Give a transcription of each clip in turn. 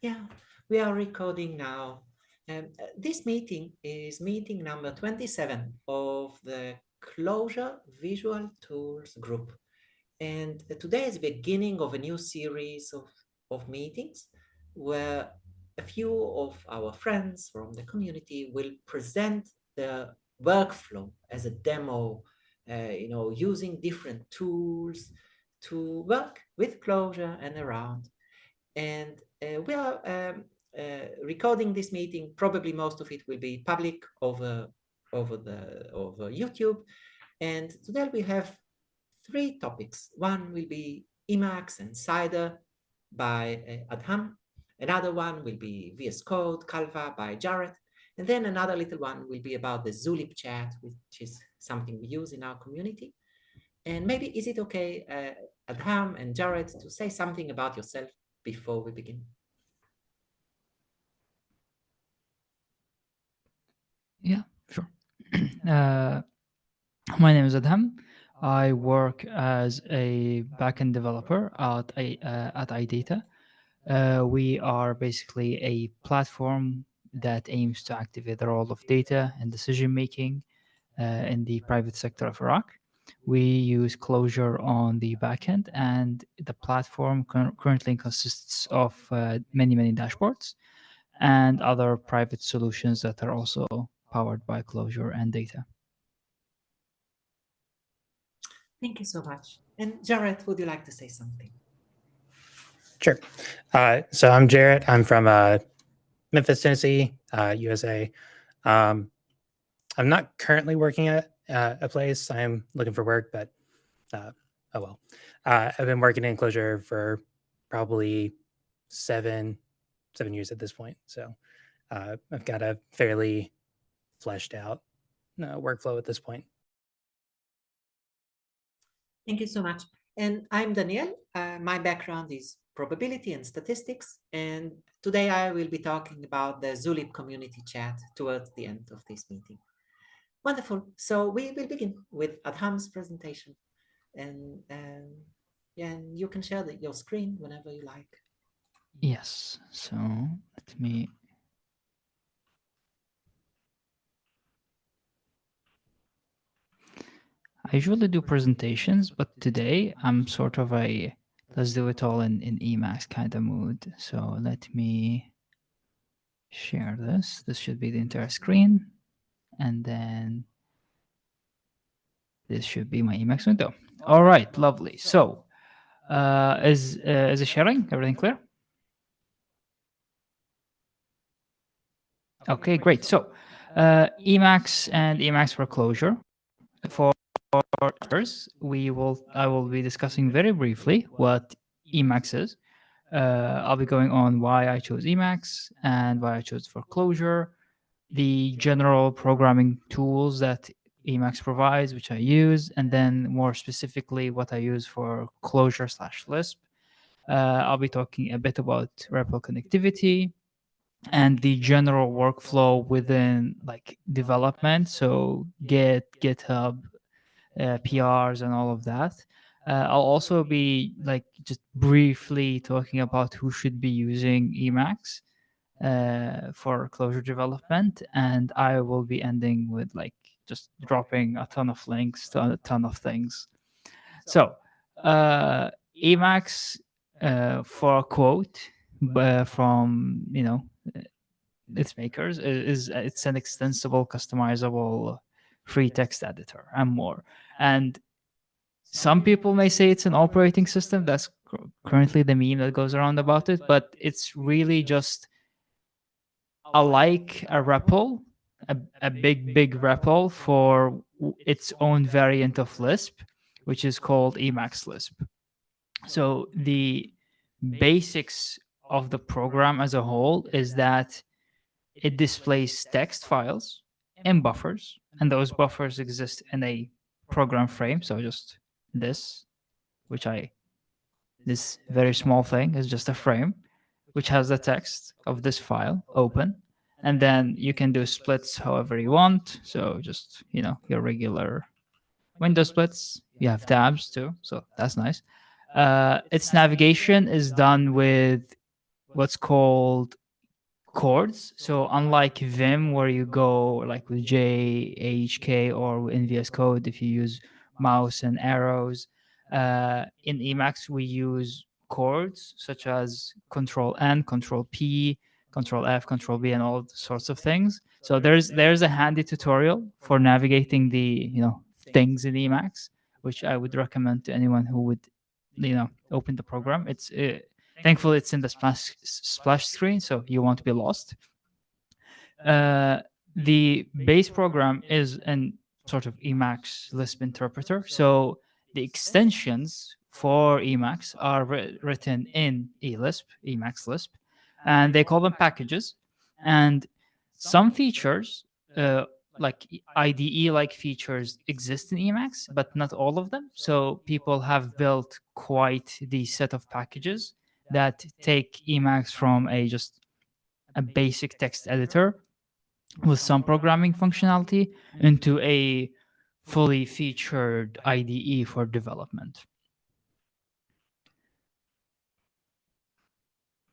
Yeah, we are recording now. This meeting is meeting number 27 of the Clojure Visual Tools group. And today is the beginning of a new series of meetings where a few of our friends from the community will present the workflow as a demo, using different tools to work with Clojure and around. And we are recording this meeting. Probably most of it will be public over YouTube. And today we have three topics. One will be Emacs and CIDER by Adham. Another one will be VSCode Calva by Jarret. And then another little one will be about the Zulip chat, which is something we use in our community. And maybe is it okay, Adham and Jarret, to say something about yourself before we begin? Yeah, sure. My name is Adham. I work as a backend developer at iData. We are basically a platform that aims to activate the role of data and decision making in the private sector of Iraq. We use Clojure on the backend, and the platform currently consists of many dashboards and other private solutions that are also powered by Clojure and data. Thank you so much. And Jarret, would you like to say something? Sure. So I'm Jarret. I'm from Memphis, Tennessee, USA. I'm not currently working at a place. I'm looking for work, but oh well. I've been working in Clojure for probably seven years at this point. So I've got a fairly fleshed out workflow at this point. Thank you so much. And I'm Daniel. My background is probability and statistics. And today I will be talking about the Zulip community chat towards the end of this meeting. Wonderful. So we will begin with Adham's presentation. And you can share your screen whenever you like. Yes. So let me. I usually do presentations, but today I'm sort of a let's do it all in Emacs kind of mood. So let me share this. This should be the entire screen. And then this should be my Emacs window. All right, lovely. So is it sharing? Everything clear? Okay, great. So Emacs and Emacs for Clojure. For others, I will be discussing very briefly what Emacs is. I'll be going on why I chose Emacs and why I chose for Clojure, the general programming tools that Emacs provides, which I use, and then more specifically what I use for Clojure/Lisp. I'll be talking a bit about REPL connectivity and the general workflow within like development, so Git, GitHub, PRs, and all of that. I'll also be like just briefly talking about who should be using Emacs for Clojure development, and I will be ending with like just dropping a ton of links to a ton of things. So Emacs, for a quote from its makers, is it's an extensible, customizable, free text editor and more. And some people may say it's an operating system. That's currently the meme that goes around about it, but it's really just a REPL, a big REPL for its own variant of Lisp, which is called Emacs Lisp. So the basics of the program as a whole is that it displays text files in buffers, and those buffers exist in a program frame. So just this very small thing is just a frame, which has the text of this file open. And then you can do splits however you want. So just, your regular window splits. You have tabs too, so that's nice. Its navigation is done with what's called chords. So unlike Vim, where you go like with J, H, K, or in VS Code, if you use mouse and arrows, in Emacs we use chords such as Control N, Control P, Control F, Control B, and all sorts of things. So there's a handy tutorial for navigating the things in Emacs, which I would recommend to anyone who would open the program. It's thankfully it's in the splash screen, so you won't be lost. The base program is an sort of Emacs Lisp interpreter, so the extensions for Emacs are written in Emacs Lisp, and they call them packages. And some features, like IDE-like features, exist in Emacs, but not all of them. So people have built quite the set of packages that take Emacs from just a basic text editor with some programming functionality into a fully featured IDE for development.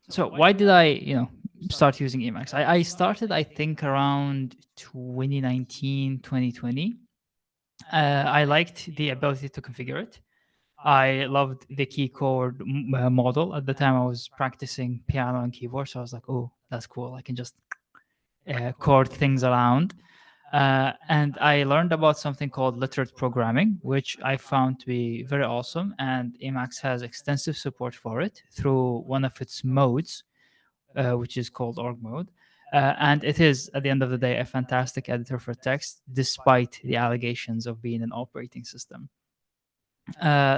So why did I, start using Emacs? I started, I think, around 2019, 2020. I liked the ability to configure it. I loved the key chord model. At the time, I was practicing piano and keyboard, so I was like, oh, that's cool. I can just chord things around. And I learned about something called literate programming, which I found to be very awesome. And Emacs has extensive support for it through one of its modes, which is called org mode. And it is, at the end of the day, a fantastic editor for text, despite the allegations of being an operating system.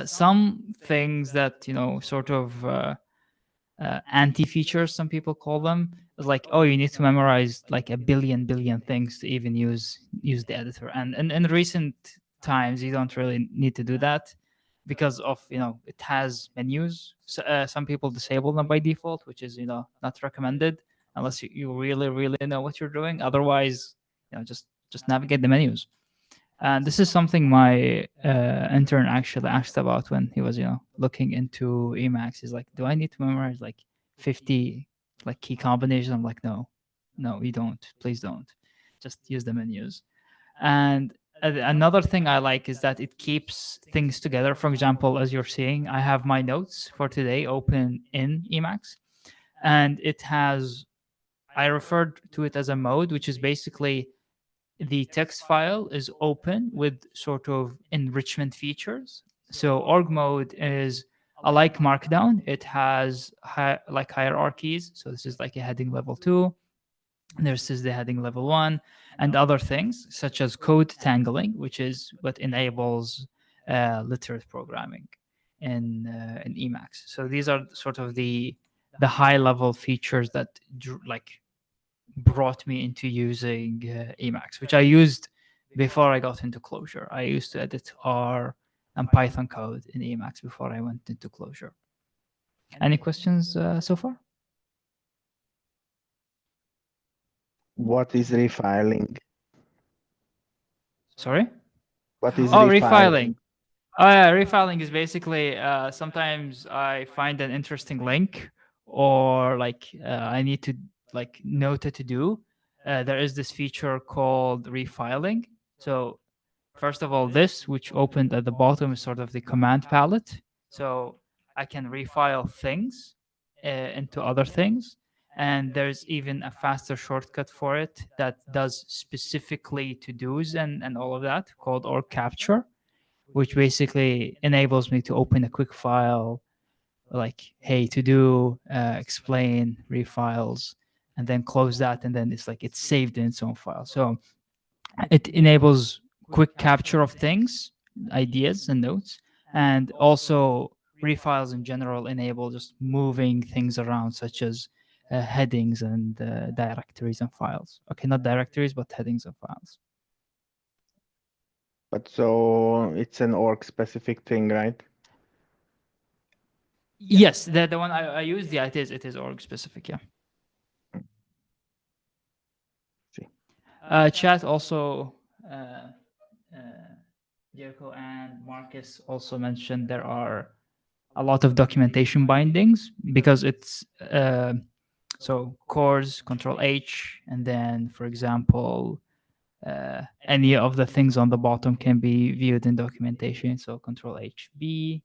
Some things that, sort of anti-features, some people call them, is like, oh, you need to memorize like a billion things to even use the editor. And in recent times, you don't really need to do that because of, it has menus. So, some people disable them by default, which is, not recommended unless you really know what you're doing. Otherwise, just navigate the menus. And this is something my intern actually asked about when he was, looking into Emacs. He's like, do I need to memorize like 50 like key combinations? I'm like, no, you don't. Please don't. Just use the menus. And another thing I like is that it keeps things together. For example, as you're seeing, I have my notes for today open in Emacs, and it has, I referred to it as a mode, which is basically the text file is open with sort of enrichment features. So org mode is like Markdown. It has like hierarchies. So this is like a heading level 2. This is the heading level 1, and other things such as code tangling, which is what enables literate programming in Emacs. So these are sort of the high level features that like brought me into using Emacs, which I used before I got into Clojure. I used to edit R and Python code in Emacs before I went into Clojure. Any questions so far? What is refiling? Sorry? What is refiling? Oh, yeah, refiling is basically sometimes I find an interesting link or like I need to like note it to do. There is this feature called refiling. So first of all, this, which opened at the bottom, is sort of the command palette. So I can refile things into other things. And there's even a faster shortcut for it that does specifically to-dos and all of that called org capture, which basically enables me to open a quick file like, hey, to do, explain, refiles, and then close that. And then it's like it's saved in its own file. So it enables quick capture of things, ideas, and notes. And also refiles in general enable just moving things around, such as headings and directories and files. Okay, not directories, but headings and files. But so it's an org specific thing, right? Yes, the one I used, yeah, it is org specific, yeah. See. Chat also, Jericho and Marcus also mentioned there are a lot of documentation bindings because it's So cores, Control H, and then, for example, any of the things on the bottom can be viewed in documentation. So Control HB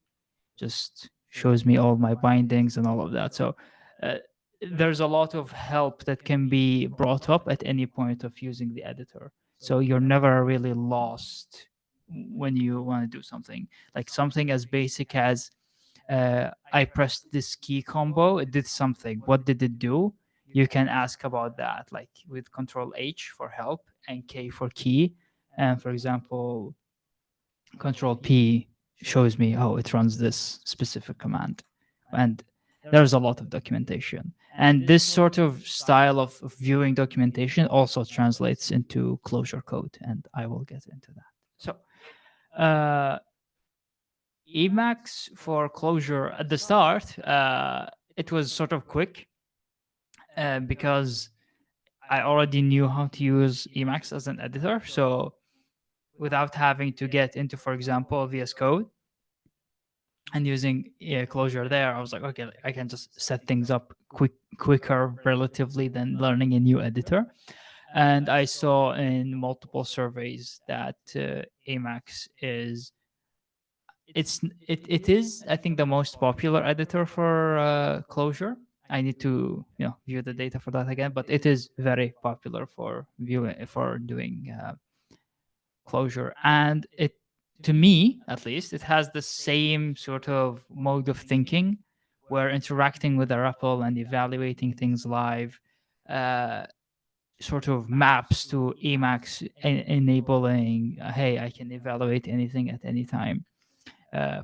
just shows me all my bindings and all of that. So there's a lot of help that can be brought up at any point of using the editor. So you're never really lost when you want to do something. Like something as basic as I pressed this key combo, it did something. What did it do? You can ask about that, like with Control H for help and K for key. And for example, Control P shows me, oh, it runs this specific command. And there's a lot of documentation. And this sort of style of viewing documentation also translates into Clojure code, and I will get into that. So Emacs for Clojure at the start, it was sort of quick because I already knew how to use Emacs as an editor. So without having to get into, for example, VS Code and using Clojure there, I was like, okay, I can just set things up quicker relatively than learning a new editor. And I saw in multiple surveys that Emacs is it is, I think, the most popular editor for Clojure. I need to view the data for that again, but it is very popular for doing Clojure, and it, to me at least, it has the same sort of mode of thinking where interacting with a REPL and evaluating things live sort of maps to Emacs, enabling hey, I can evaluate anything at any time.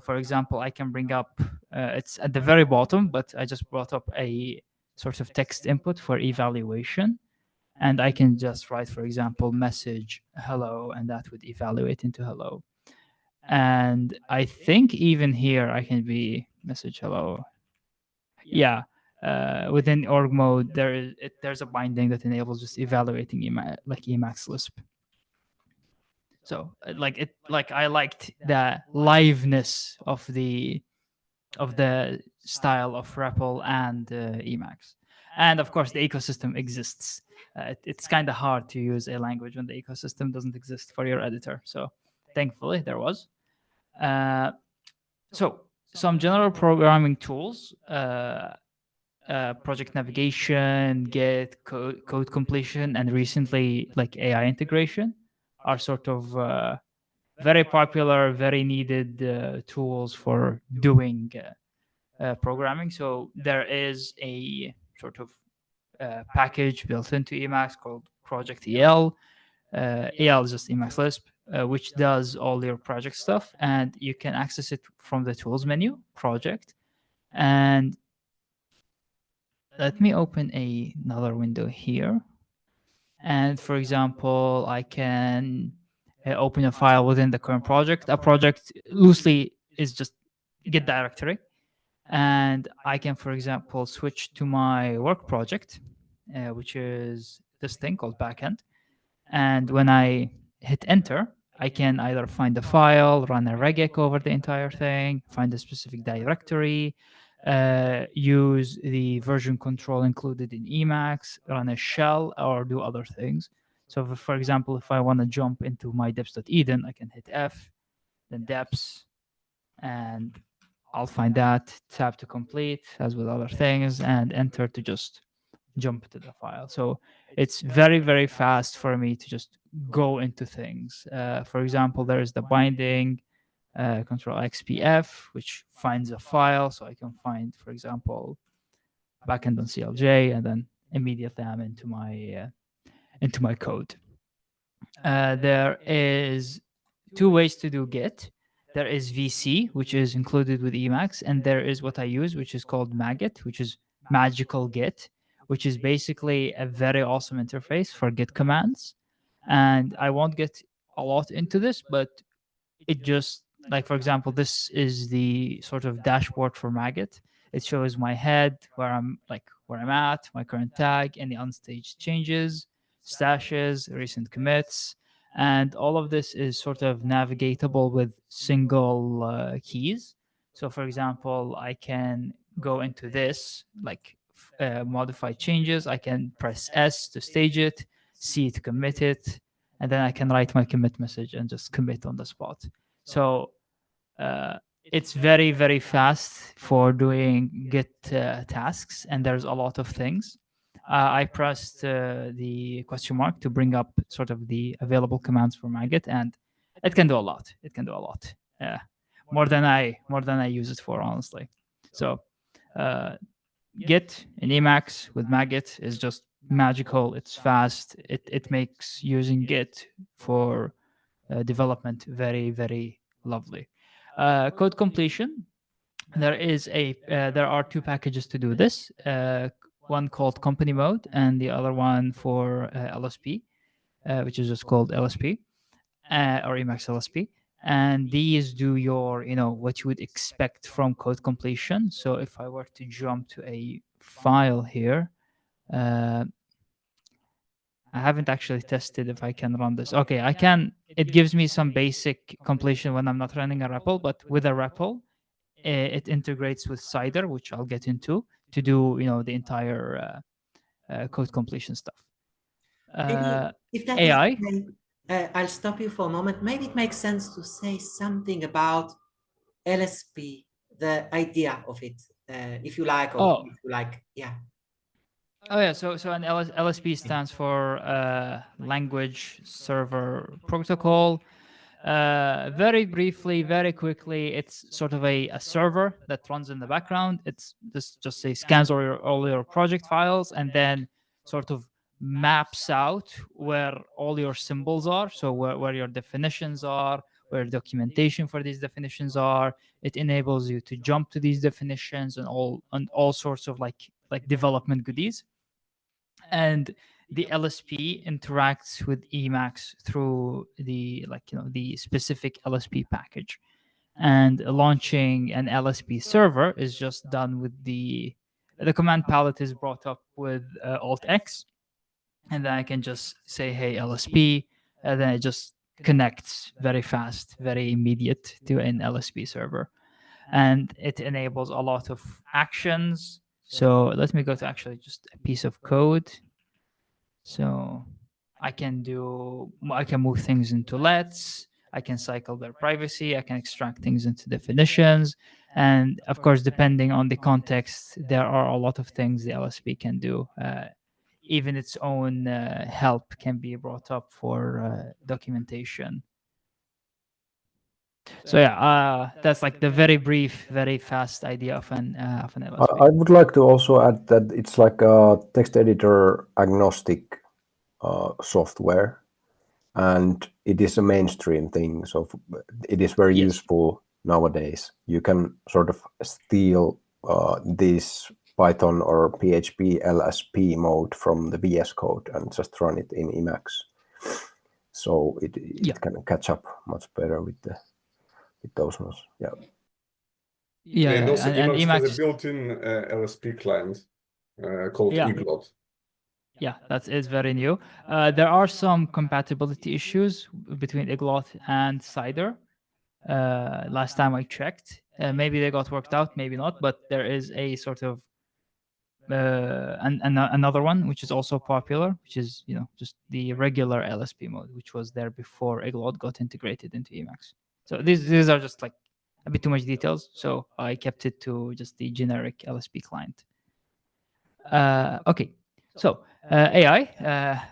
For example, I can bring up, it's at the very bottom, but I just brought up a sort of text input for evaluation. And I can just write, for example, message hello, and that would evaluate into hello. And I think even here I can be message hello. Yeah. Within org mode, there's a binding that enables just evaluating Emacs Lisp. So I liked the liveness of the style of REPL and Emacs. And of course, the ecosystem exists. It's kind of hard to use a language when the ecosystem doesn't exist for your editor. So thankfully, there was. So some general programming tools, project navigation, Git, code completion, and recently like AI integration are sort of very popular, very needed tools for doing programming. So there is a sort of package built into Emacs called Project EL. EL is just Emacs Lisp, which does all your project stuff, and you can access it from the tools menu, project. And let me open another window here. And for example, I can open a file within the current project. A project loosely is just Git directory. And I can, for example, switch to my work project, which is this thing called backend. And when I hit enter, I can either find the file, run a regec over the entire thing, find a specific directory, use the version control included in Emacs, run a shell, or do other things. So for example, if I want to jump into my deps.eden, I can hit F, then deps, and I'll find that, tab to complete, as with other things, and enter to just jump to the file. So it's very, very fast for me to just go into things. For example, there is the binding, control XPF, which finds a file. So I can find, for example, backend on CLJ, and then immediately I'm into my code. There is two ways to do Git. There is VC, which is included with Emacs, and there is what I use, which is called Magit, which is Magical Git, which is basically a very awesome interface for Git commands. And I won't get a lot into this, but it just, like, for example, this is the sort of dashboard for Magit. It shows my head, where I'm at, my current tag, any unstaged changes, stashes, recent commits. And all of this is sort of navigatable with single keys. So for example, I can go into this, like modify changes. I can press S to stage it, C to commit it, and then I can write my commit message and just commit on the spot. So it's very, very fast for doing Git tasks, and there's a lot of things. I pressed the question mark to bring up sort of the available commands for my Git, and it can do a lot. It can do a lot. More than I use it for, honestly. So Git in Emacs with Magit is just magical. It's fast. It makes using Git for development very, very lovely. Code completion. There are two packages to do this. One called company mode, and the other one for LSP, which is just called LSP or Emacs LSP. And these do your, what you would expect from code completion. So if I were to jump to a file here, I haven't actually tested if I can run this. Okay, I can. It gives me some basic completion when I'm not running a REPL, but with a REPL, it integrates with CIDER, which I'll get into, to do, the entire code completion stuff. If that AI. is okay, I'll stop you for a moment. Maybe it makes sense to say something about LSP, the idea of it, if you like, or if you like, yeah. Oh yeah, so an LSP stands for Language Server Protocol. Very briefly, very quickly, it's sort of a server that runs in the background. It's just say scans all your project files and then sort of maps out where all your symbols are. So where your definitions are, where documentation for these definitions are. It enables you to jump to these definitions and all sorts of like development goodies. And the LSP interacts with Emacs through the the specific LSP package. And launching an LSP server is just done with the command palette is brought up with Alt X, and then I can just say, hey, LSP, and then it just connects very fast, very immediate to an LSP server. And it enables a lot of actions. So let me go to actually just a piece of code. So I can move things into lets, I can cycle their privacy, I can extract things into definitions. And of course, depending on the context, there are a lot of things the LSP can do. Even its own help can be brought up for documentation. So yeah, that's like the very brief, very fast idea of an LSP. I would like to also add that it's like a text editor agnostic software, and it is a mainstream thing. So it is very useful nowadays. You can sort of steal this Python or PHP LSP mode from the VS Code and just run it in Emacs. So it can catch up much better with those ones. And also and Emacs has Emacs a built-in LSP client called Eglot. Yeah, it's very new. There are some compatibility issues between Iglot and CIDER. Last time I checked, maybe they got worked out, maybe not. But there is a sort of another one which is also popular, which is just the regular LSP mode, which was there before Iglot got integrated into Emacs. So these are just like a bit too much details. So I kept it to just the generic LSP client. Okay, so AI,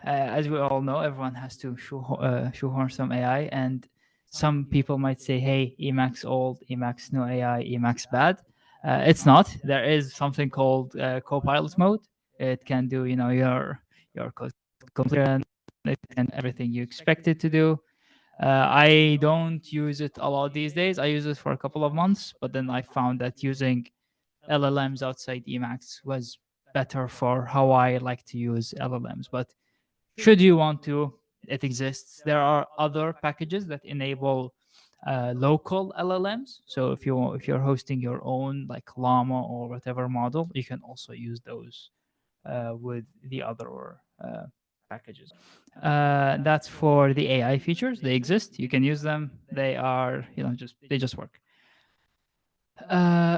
as we all know, everyone has to shoehorn some AI, and some people might say, hey, Emacs old, Emacs no AI, Emacs bad. It's not. There is something called Copilot mode. It can do, your code completion, it can everything you expect it to do. I don't use it a lot these days. I use it for a couple of months, but then I found that using LLMs outside Emacs was better for how I like to use LLMs. But should you want to, it exists. There are other packages that enable local LLMs. So if you're hosting your own like Llama or whatever model, you can also use those with the other packages. That's for the AI features. They exist. You can use them. They are, they just work.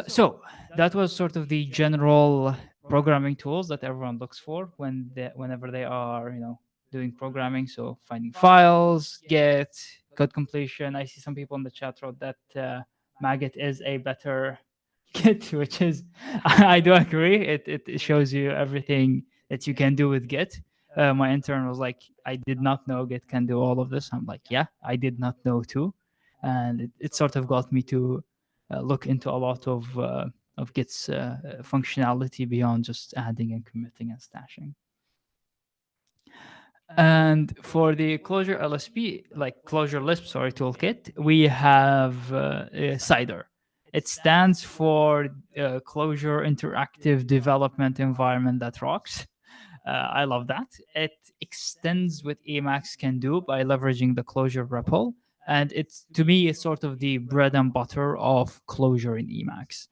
So that was sort of the general programming tools that everyone looks for whenever they are, doing programming. So finding files, Git, code completion. I see some people in the chat wrote that Magit is a better Git, which is, I do agree. It shows you everything that you can do with Git. My intern was like, I did not know Git can do all of this. I'm like, yeah, I did not know too. And it sort of got me to look into a lot of Git's functionality beyond just adding and committing and stashing. And for the Clojure LSP, like Clojure Lisp, sorry, toolkit, we have CIDER. It stands for Clojure Interactive Development Environment That Rocks. I love that. It extends what Emacs can do by leveraging the Clojure REPL. And it's, to me, it's sort of the bread and butter of Clojure in Emacs.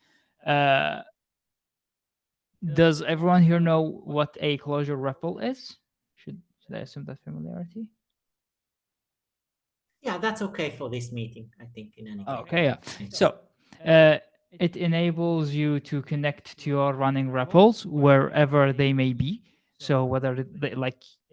Does everyone here know what a Clojure REPL is? Should I assume that familiarity? Yeah, that's okay for this meeting, I think, in any case. Okay, yeah. So it enables you to connect to your running REPLs wherever they may be. So whether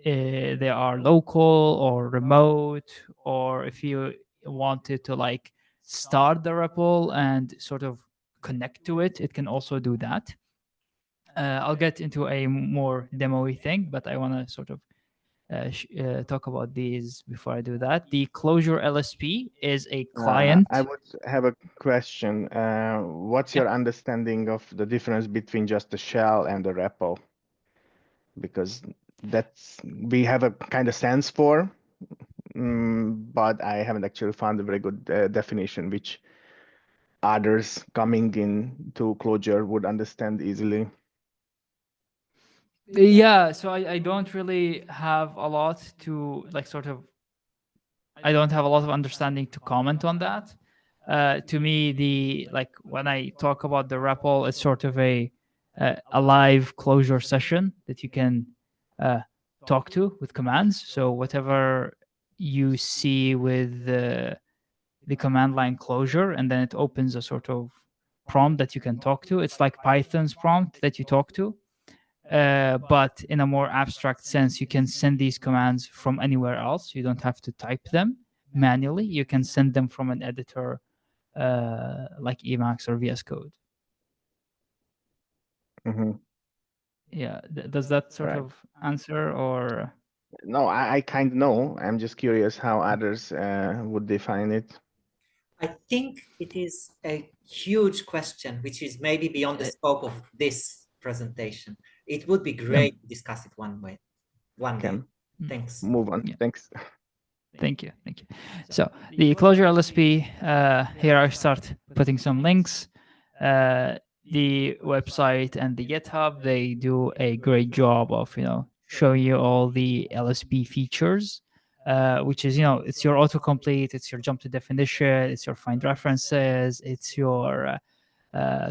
they are local or remote, or if you wanted to like start the REPL and sort of connect to it, it can also do that. I'll get into a more demo-y thing, but I want to sort of talk about these before I do that. The Clojure LSP is a client. I would have a question. What's your understanding of the difference between just the shell and the REPL? Because that's we have a kind of sense for, but I haven't actually found a very good definition which others coming into Clojure would understand easily. Yeah, so I don't really have a lot to I don't have a lot of understanding to comment on that. To me, when I talk about the REPL, it's sort of a live Clojure session that you can talk to with commands. So whatever you see with the command line Clojure, and then it opens a sort of prompt that you can talk to. It's like Python's prompt that you talk to. But in a more abstract sense, you can send these commands from anywhere else. You don't have to type them manually. You can send them from an editor like Emacs or VS Code. Mm-hmm. Yeah, does that sort Right. of answer, or? No, I kind of know. I'm just curious how others would define it. I think it is a huge question, which is maybe beyond the scope of this presentation. It would be great to discuss it one day. Thanks. Move on. Yeah. Thanks. Thank you. So the Clojure LSP, here I start putting some links. The website and the GitHub, they do a great job of, showing you all the LSP features, which is, it's your autocomplete, it's your jump to definition, it's your find references, it's your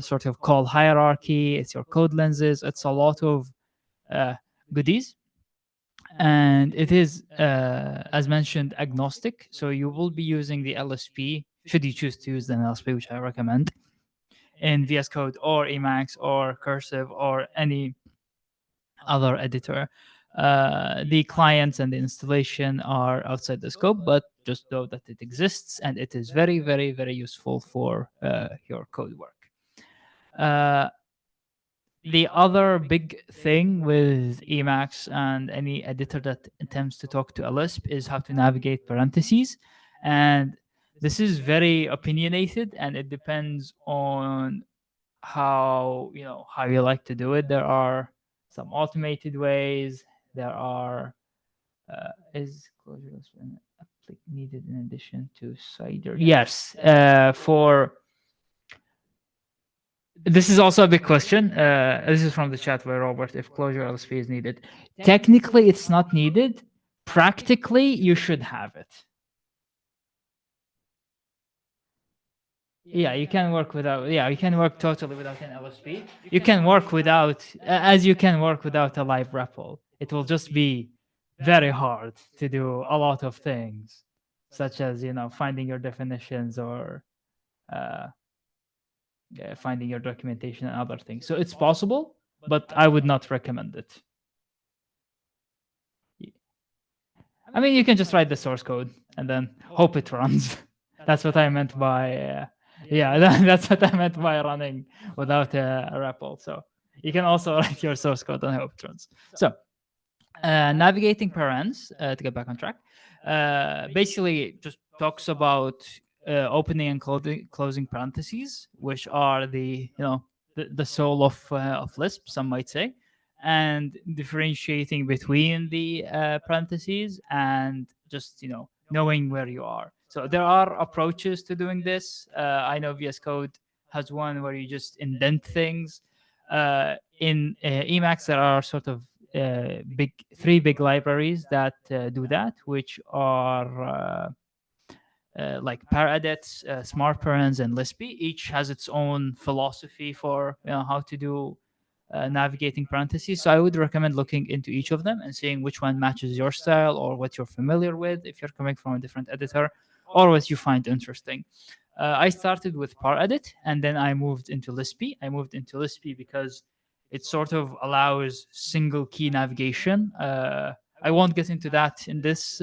sort of call hierarchy, it's your code lenses, it's a lot of goodies. And it is, as mentioned, agnostic. So you will be using the LSP, should you choose to use an LSP, which I recommend, in VS Code or Emacs or Cursive or any other editor. The clients and the installation are outside the scope, but just know that it exists and it is very, very, very useful for your code work. The other big thing with Emacs and any editor that attempts to talk to a Lisp is how to navigate parentheses. And this is very opinionated, and it depends on how you like to do it. There are some automated ways. There are is Clojure needed in addition to CIDER? Yes, for this is also a big question. This is from the chat by Robert. If Clojure LSP is needed, technically it's not needed. Practically, you should have it. Yeah, you can work without. Yeah, you can work totally without an LSP. You can work without, as you can work without a live REPL. It will just be very hard to do a lot of things, such as finding your definitions or finding your documentation and other things. So it's possible, but I would not recommend it. I mean, you can just write the source code and then hope it runs. That's what I meant by, that's what I meant by running without a REPL. So you can also write your source code and hope it runs. So navigating parens, to get back on track, basically just talks about opening and closing parentheses, which are the soul of Lisp, some might say, and differentiating between the parentheses and just knowing where you are. So there are approaches to doing this. I know VS Code has one where you just indent things. In Emacs, there are sort of three big libraries that do that, which are like paredits, smart parens, and Lispy. Each has its own philosophy for how to do navigating parentheses. So I would recommend looking into each of them and seeing which one matches your style or what you're familiar with if you're coming from a different editor, or what you find interesting. I started with paredit and then I moved into Lispy. I moved into Lispy because it sort of allows single key navigation. I won't get into that in this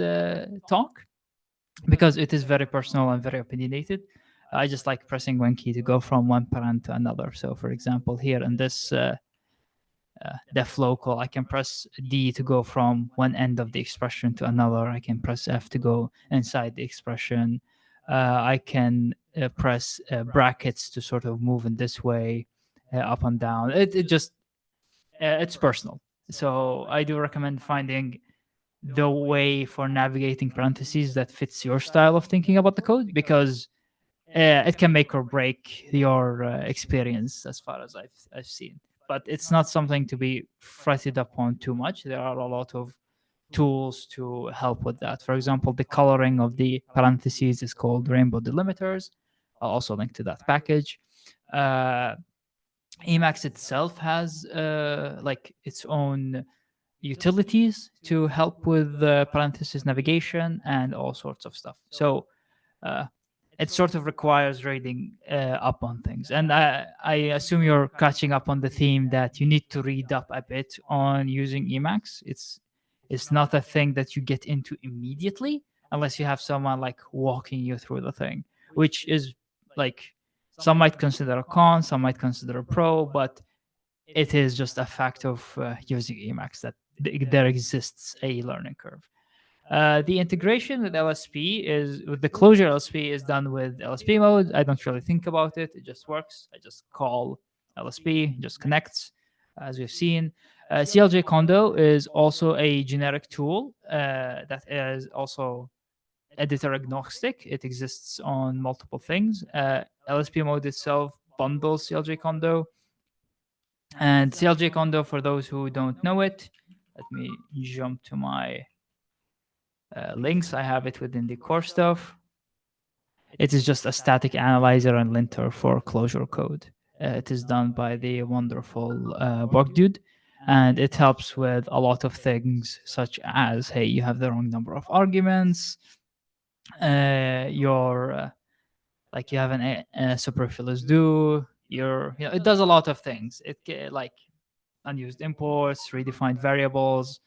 talk because it is very personal and very opinionated. I just like pressing one key to go from one parent to another. So for example, here in this def local, I can press D to go from one end of the expression to another. I can press F to go inside the expression. I can press brackets to sort of move in this way, up and down. It just, it's personal. So I do recommend finding the way for navigating parentheses that fits your style of thinking about the code, because it can make or break your experience as far as I've seen. But it's not something to be fretted upon too much. There are a lot of tools to help with that. For example, the coloring of the parentheses is called rainbow delimiters. I'll also link to that package. Emacs itself has like its own utilities to help with parentheses navigation and all sorts of stuff. So it sort of requires reading up on things. And I assume you're catching up on the theme that you need to read up a bit on using Emacs. It's not a thing that you get into immediately unless you have someone like walking you through the thing, which is like, some might consider a con, some might consider a pro, but it is just a fact of using Emacs that there exists a learning curve. The integration with LSP with the Clojure LSP is done with LSP mode. I don't really think about it. It just works. I just call LSP, just connects, as we've seen. CLJ Condo is also a generic tool that is also editor agnostic. It exists on multiple things. LSP mode itself bundles CLJ Condo. And CLJ Condo, for those who don't know it, let me jump to my links. I have it within the core stuff. It is just a static analyzer and linter for Clojure code. It is done by the wonderful Bog Dude, and it helps with a lot of things, such as, hey, you have the wrong number of arguments. Like you have a superfluous do. It does a lot of things. It like unused imports, redefined variables,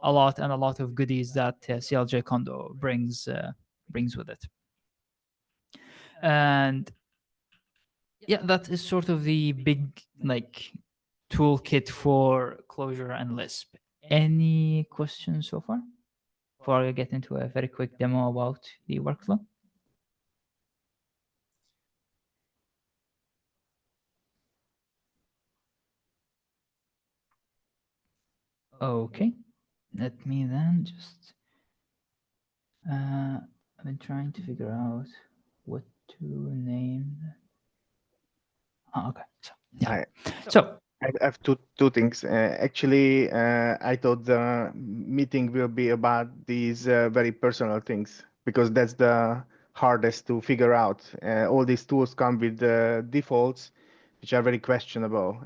a lot of goodies that CLJ Condo brings with it. And yeah, that is sort of the big like toolkit for Clojure and Lisp. Any questions so far before I get into a very quick demo about the workflow? Okay, let me then just I've been trying to figure out what to name. Oh, okay, so yeah. I have two things. Actually, I thought the meeting will be about these very personal things, because that's the hardest to figure out. All these tools come with defaults, which are very questionable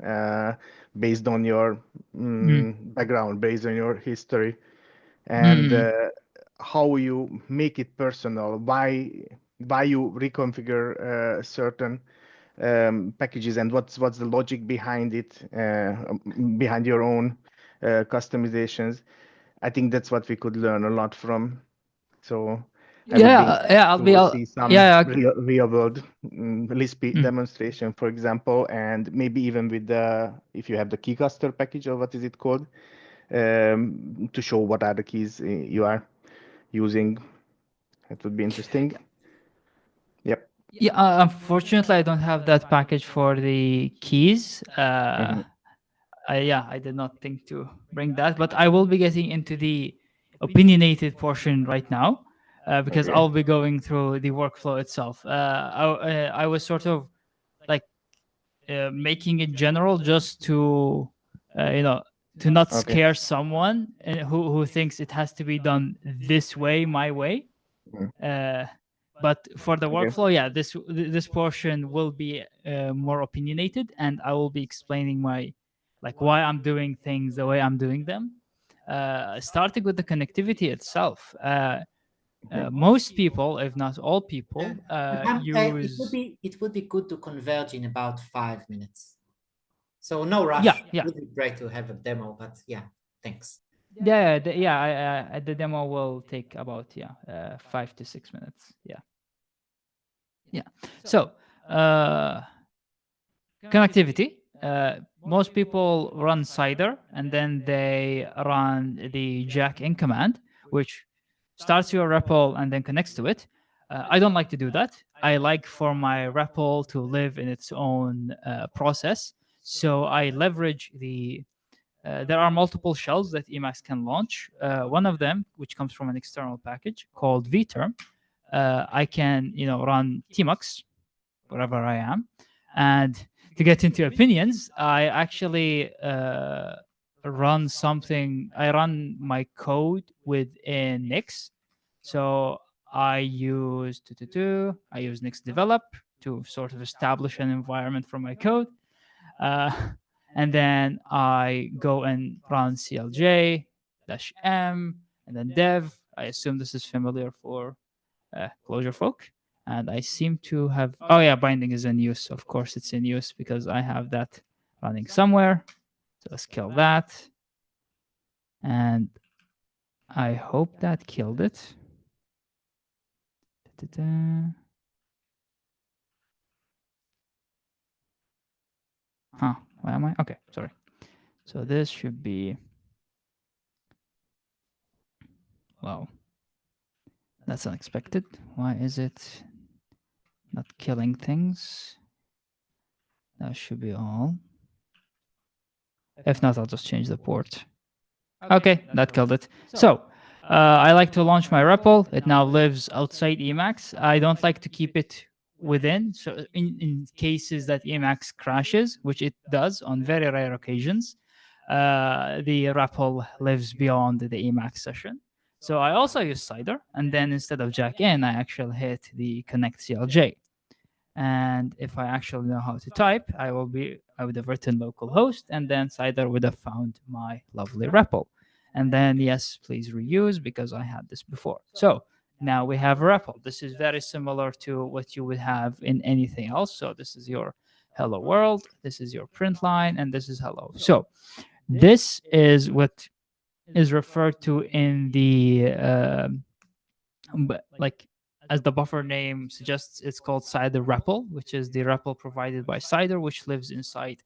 based on your background, based on your history, and how you make it personal. Why you reconfigure certain packages and what's the logic behind it, behind your own customizations. I think that's what we could learn a lot from. So I would be interested to see some real world Lisp demonstration, for example, and maybe even with the, if you have the keycaster package, or what is it called, to show what are the keys you are using. It would be interesting. Yep. Yeah, unfortunately, I don't have that package for the keys. I did not think to bring that, but I will be getting into the opinionated portion right now, because I'll be going through the workflow itself. I was sort of like making it general just to, to not scare someone who thinks it has to be done this way, my way. But for the workflow, yeah, this portion will be more opinionated, and I will be explaining why I'm doing things the way I'm doing them. Starting with the connectivity itself, most people, if not all people, use. It would be good to converge in about 5 minutes. So no rush. Yeah. It would be great to have a demo, but yeah, thanks. The demo will take about 5 to 6 minutes. So connectivity. Most people run CIDER, and then they run the jack-in command, which starts your REPL and then connects to it. I don't like to do that. I like for my REPL to live in its own process. So I leverage the. There are multiple shells that Emacs can launch. One of them, which comes from an external package called vterm, I can run tmux wherever I am. And to get into opinions, I actually run something. I run my code within Nix. So I use Nix develop to sort of establish an environment for my code. And then I go and run clj -m and then dev. I assume this is familiar for Clojure folk. And I seem to have, binding is in use. Of course, it's in use because I have that running somewhere. So let's kill that. And I hope that killed it. Why am I? Okay, sorry. So this should be, wow. That's unexpected. Why is it not killing things? That should be all. If not, I'll just change the port. Okay, that killed it. So I like to launch my REPL. It now lives outside Emacs. I don't like to keep it within. So in cases that Emacs crashes, which it does on very rare occasions, the REPL lives beyond the Emacs session. So I also use CIDER, and then instead of jack-in, I actually hit the connect CLJ. And if I actually know how to type, I would have written localhost, and then CIDER would have found my lovely REPL. And then, yes, please reuse, because I had this before. So now we have a REPL. This is very similar to what you would have in anything else. So this is your hello world, this is your print line, and this is hello. So this is what is referred to in the as the buffer name suggests, it's called CIDER REPL, which is the REPL provided by CIDER, which lives inside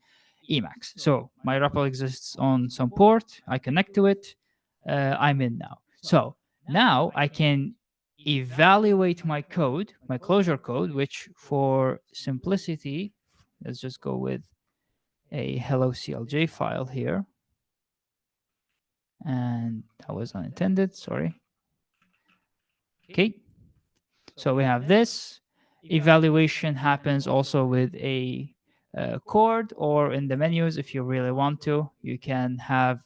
Emacs. So my REPL exists on some port. I connect to it. I'm in now. So now I can evaluate my code, my Clojure code, which for simplicity, let's just go with a hello CLJ file here. And that was unintended, sorry. Okay. So we have this. Evaluation happens also with a chord, or in the menus if you really want to. You can have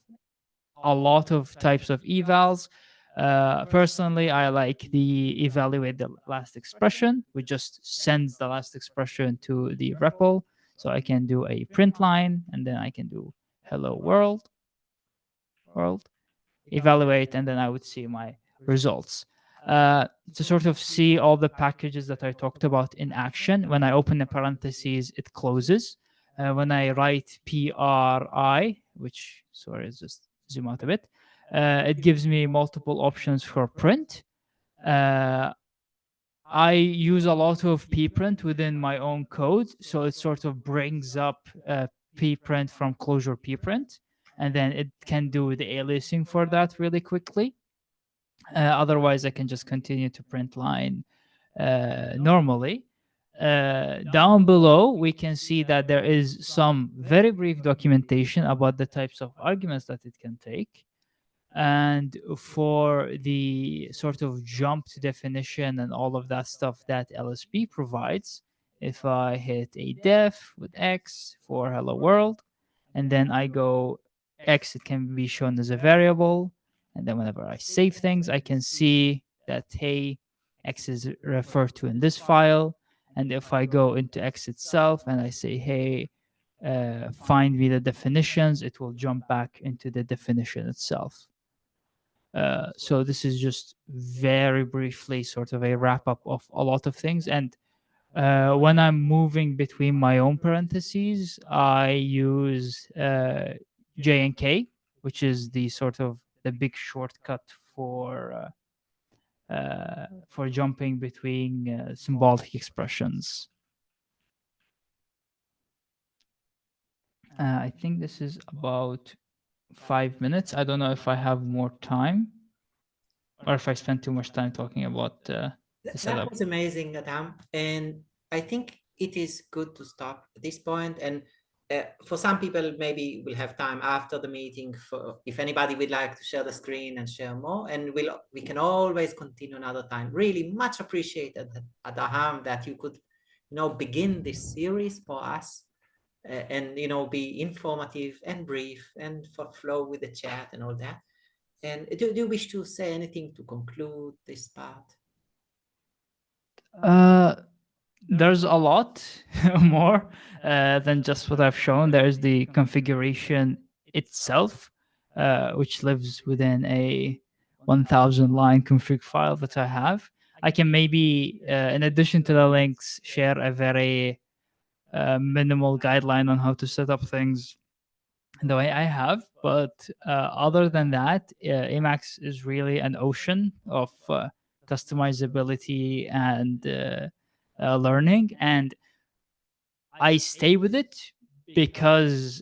a lot of types of evals. Personally, I like the evaluate the last expression, which just sends the last expression to the REPL. So I can do a print line, and then I can do hello world, evaluate, and then I would see my results. to sort of see all the packages that I talked about in action. When I open the parentheses, it closes. When I write PRI, which, sorry, let's just zoom out a bit, it gives me multiple options for print. I use a lot of pprint within my own code, so it sort of brings up pprint from Clojure pprint, and then it can do the aliasing for that really quickly. Otherwise, I can just continue to print line normally. Down below, we can see that there is some very brief documentation about the types of arguments that it can take. And for the sort of jump to definition and all of that stuff that LSP provides, if I hit a def with X for hello world, and then I go X, it can be shown as a variable. And then whenever I save things, I can see that, hey, X is referred to in this file. And if I go into X itself and I say, hey, find me the definitions, it will jump back into the definition itself. So this is just very briefly sort of a wrap up of a lot of things. And when I'm moving between my own parentheses, I use J and K, which is the sort of the big shortcut for jumping between symbolic expressions. I think this is about 5 minutes. I don't know if I have more time or if I spent too much time talking about the setup. That was amazing, Adham. And I think it is good to stop at this point. And for some people, maybe we'll have time after the meeting for if anybody would like to share the screen and share more. And we can always continue another time. Really much appreciated, Adham, that you could, begin this series for us. And be informative and brief and for flow with the chat and all that. And do you wish to say anything to conclude this part? There's a lot more than just what I've shown. There's the configuration itself, which lives within a 1,000 line config file that I have. I can maybe, in addition to the links, share a very minimal guideline on how to set up things the way I have. But other than that, Emacs is really an ocean of customizability and learning. And I stay with it because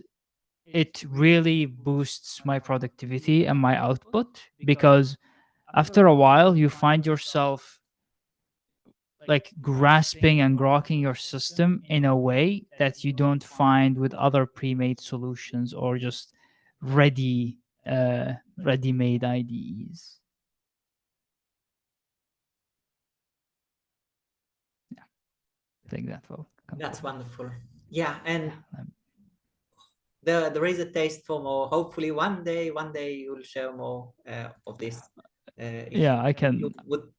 it really boosts my productivity and my output. Because after a while, you find yourself like grasping and grokking your system in a way that you don't find with other pre-made solutions or just ready-made IDEs. Yeah, I think that will come. That's wonderful. Yeah, and there is a taste for more. Hopefully, one day you'll share more of this. I can.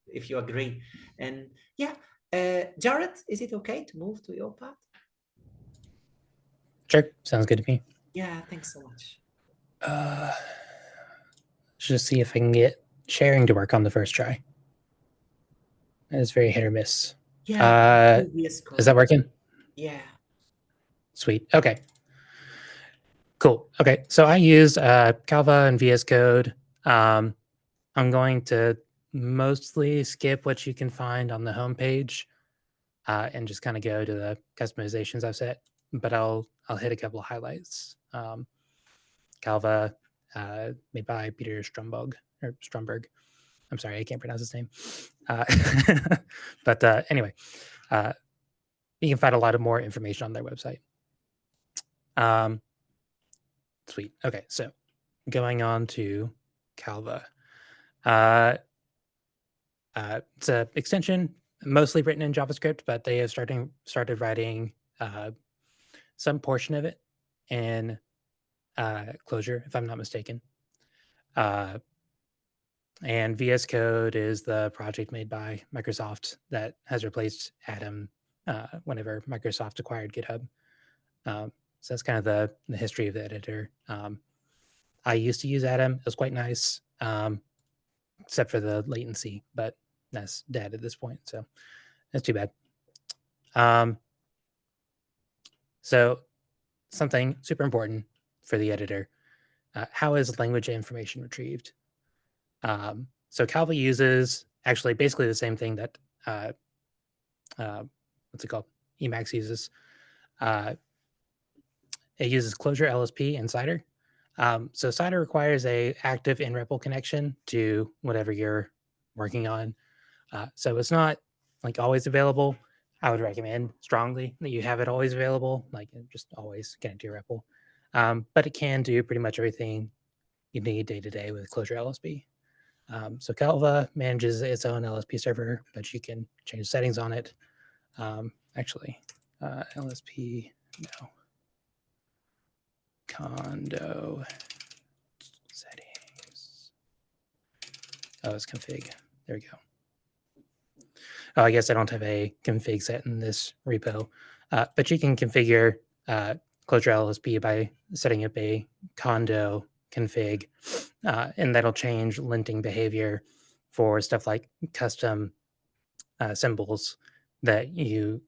If you agree, and yeah. Jarret, is it okay to move to your part? Sure, sounds good to me. Yeah, thanks so much. Just see if I can get sharing to work on the first try. It's very hit or miss. Yeah. Is that working? Yeah. Sweet. Okay. Cool. Okay. So I use Calva and VS Code. I'm going to mostly skip what you can find on the homepage and just kind of go to the customizations I've set. But I'll hit a couple of highlights. Calva, made by Peter Stromberg. I'm sorry, I can't pronounce his name. But anyway, you can find a lot of more information on their website. Sweet. Okay, so going on to Calva. It's an extension mostly written in JavaScript, but they have started writing some portion of it in Clojure, if I'm not mistaken. And VS Code is the project made by Microsoft that has replaced Adham whenever Microsoft acquired GitHub. So that's kind of the history of the editor. I used to use Adham. It was quite nice, except for the latency, but that's dead at this point. So that's too bad. So something super important for the editor. How is language information retrieved? So Calva uses actually basically the same thing that what's it called? Emacs uses. It uses Clojure LSP and CIDER. So CIDER requires a active in-REPL connection to whatever you're working on. So it's not like always available. I would recommend strongly that you have it always available, like just always connect to your REPL. But it can do pretty much everything you need day to day with Clojure LSP. So Calva manages its own LSP server, but you can change settings on it. LSP, no. Condo settings. Oh, it's config. There we go. Oh, I guess I don't have a config set in this repo, but you can configure Clojure LSP by setting up a condo config, and that'll change linting behavior for stuff like custom symbols that you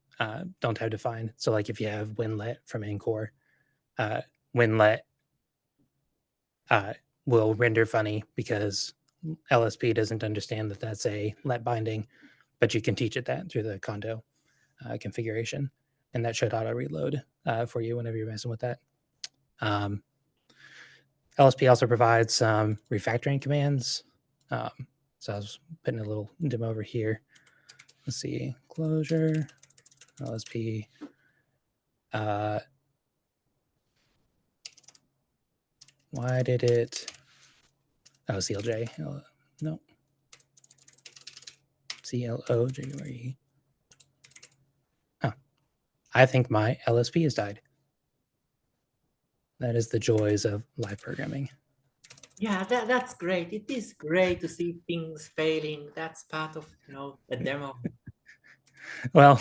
don't have defined. So like if you have winlet from Encore, winlet will render funny because LSP doesn't understand that that's a let binding, but you can teach it that through the condo configuration, and that should auto reload for you whenever you're messing with that. LSP also provides some refactoring commands. So I was putting a little demo over here. Let's see, Clojure, LSP. Why did it? Oh, CLJ. No. CLOJURE. Oh, I think my LSP has died. That is the joys of live programming. Yeah, that's great. It is great to see things failing. That's part of, a demo. Well,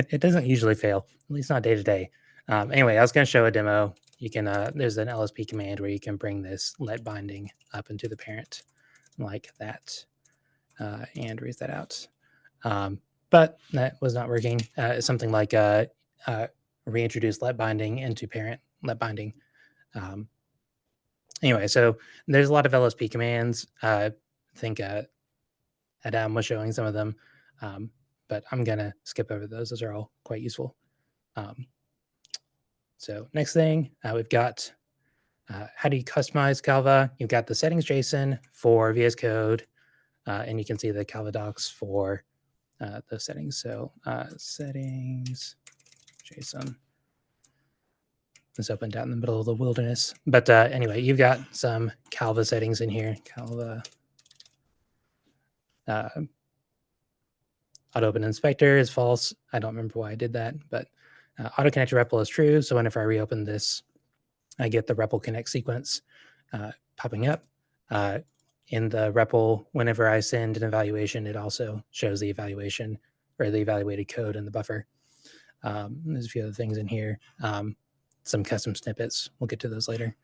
it doesn't usually fail, at least not day to day. Anyway, I was going to show a demo. You can there's an LSP command where you can bring this let binding up into the parent like that, and read that out. But that was not working. It's something like reintroduce let binding into parent let binding. Anyway, so there's a lot of LSP commands. I think Adham was showing some of them, but I'm going to skip over those. Those are all quite useful. So next thing, we've got how do you customize Calva? You've got the settings JSON for VS Code, and you can see the Calva docs for those settings. So settings JSON. It's opened out in the middle of the wilderness. But anyway, you've got some Calva settings in here. Calva auto open inspector is false. I don't remember why I did that, but auto connect to REPL is true. So whenever I reopen this, I get the REPL connect sequence popping up. In the REPL, whenever I send an evaluation, it also shows the evaluation or the evaluated code in the buffer. There's a few other things in here. Some custom snippets. We'll get to those later.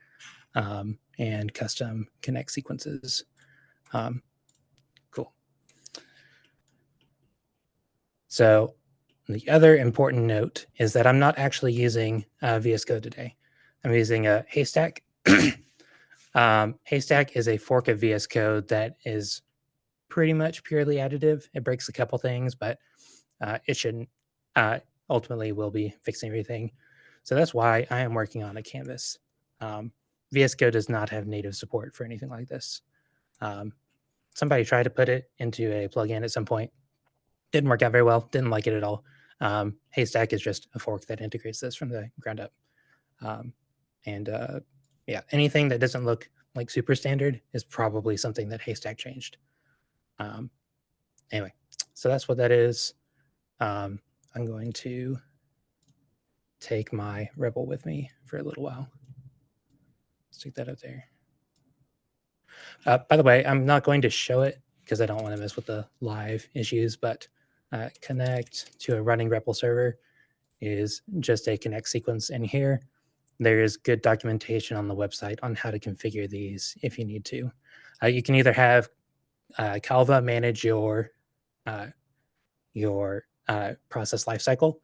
And custom connect sequences. Cool. So the other important note is that I'm not actually using VS Code today. I'm using a Haystack. Haystack is a fork of VS Code that is pretty much purely additive. It breaks a couple things, but it shouldn't. Ultimately will be fixing everything. So that's why I am working on a canvas. VS Code does not have native support for anything like this. Somebody tried to put it into a plugin at some point. Didn't work out very well. Didn't like it at all. Haystack is just a fork that integrates this from the ground up. Yeah, anything that doesn't look like super standard is probably something that Haystack changed. Anyway, so that's what that is. I'm going to take my REPL with me for a little while. Stick that up there. By the way, I'm not going to show it because I don't want to mess with the live issues, but connect to a running REPL server is just a connect sequence in here. There is good documentation on the website on how to configure these if you need to. You can either have Calva manage your process lifecycle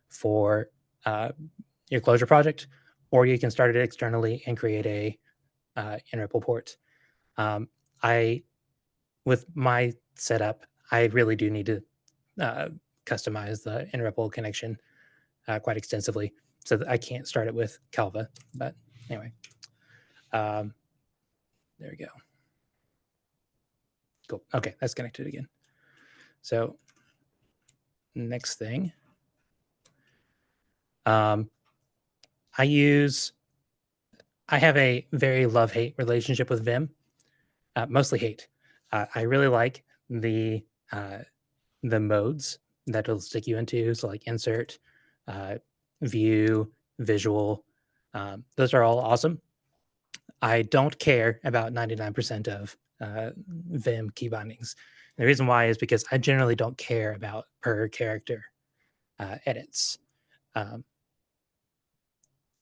for your Clojure project, or you can start it externally and create a in-REPL port. With my setup, I really do need to customize the in-REPL connection quite extensively, so that I can't start it with Calva. But anyway, there we go. Cool. Okay, that's connected again. So next thing, I have a very love-hate relationship with Vim, mostly hate. I really like the modes that it'll stick you into. So like insert, view, visual. Those are all awesome. I don't care about 99% of Vim key bindings. The reason why is because I generally don't care about per character edits.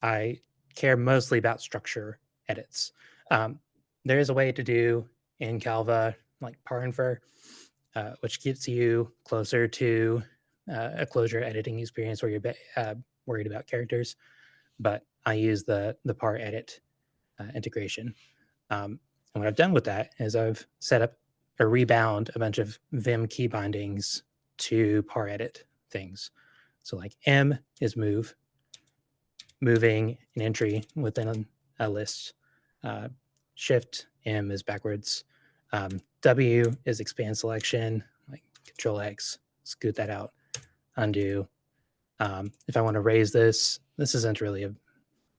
I care mostly about structure edits. There is a way to do in Calva like par infer, which gets you closer to a Clojure editing experience where you're worried about characters. But I use the par edit integration. And what I've done with that is I've set up or rebound a bunch of Vim key bindings to par edit things. So like M is move, moving an entry within a list. Shift M is backwards. W is expand selection, like Control X, scoot that out, undo. If I want to raise this isn't really a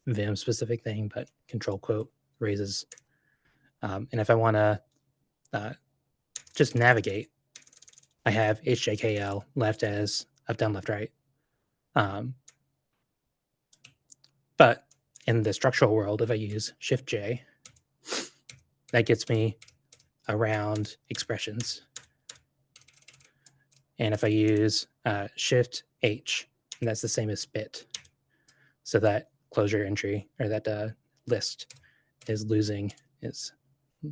Vim specific thing, but Control quote raises. And if I want to just navigate, I have HJKL left as up, down, left, right. But in the structural world, if I use Shift J, that gets me around expressions. And if I use Shift H, and that's the same as spit, so that Clojure entry or that list is losing its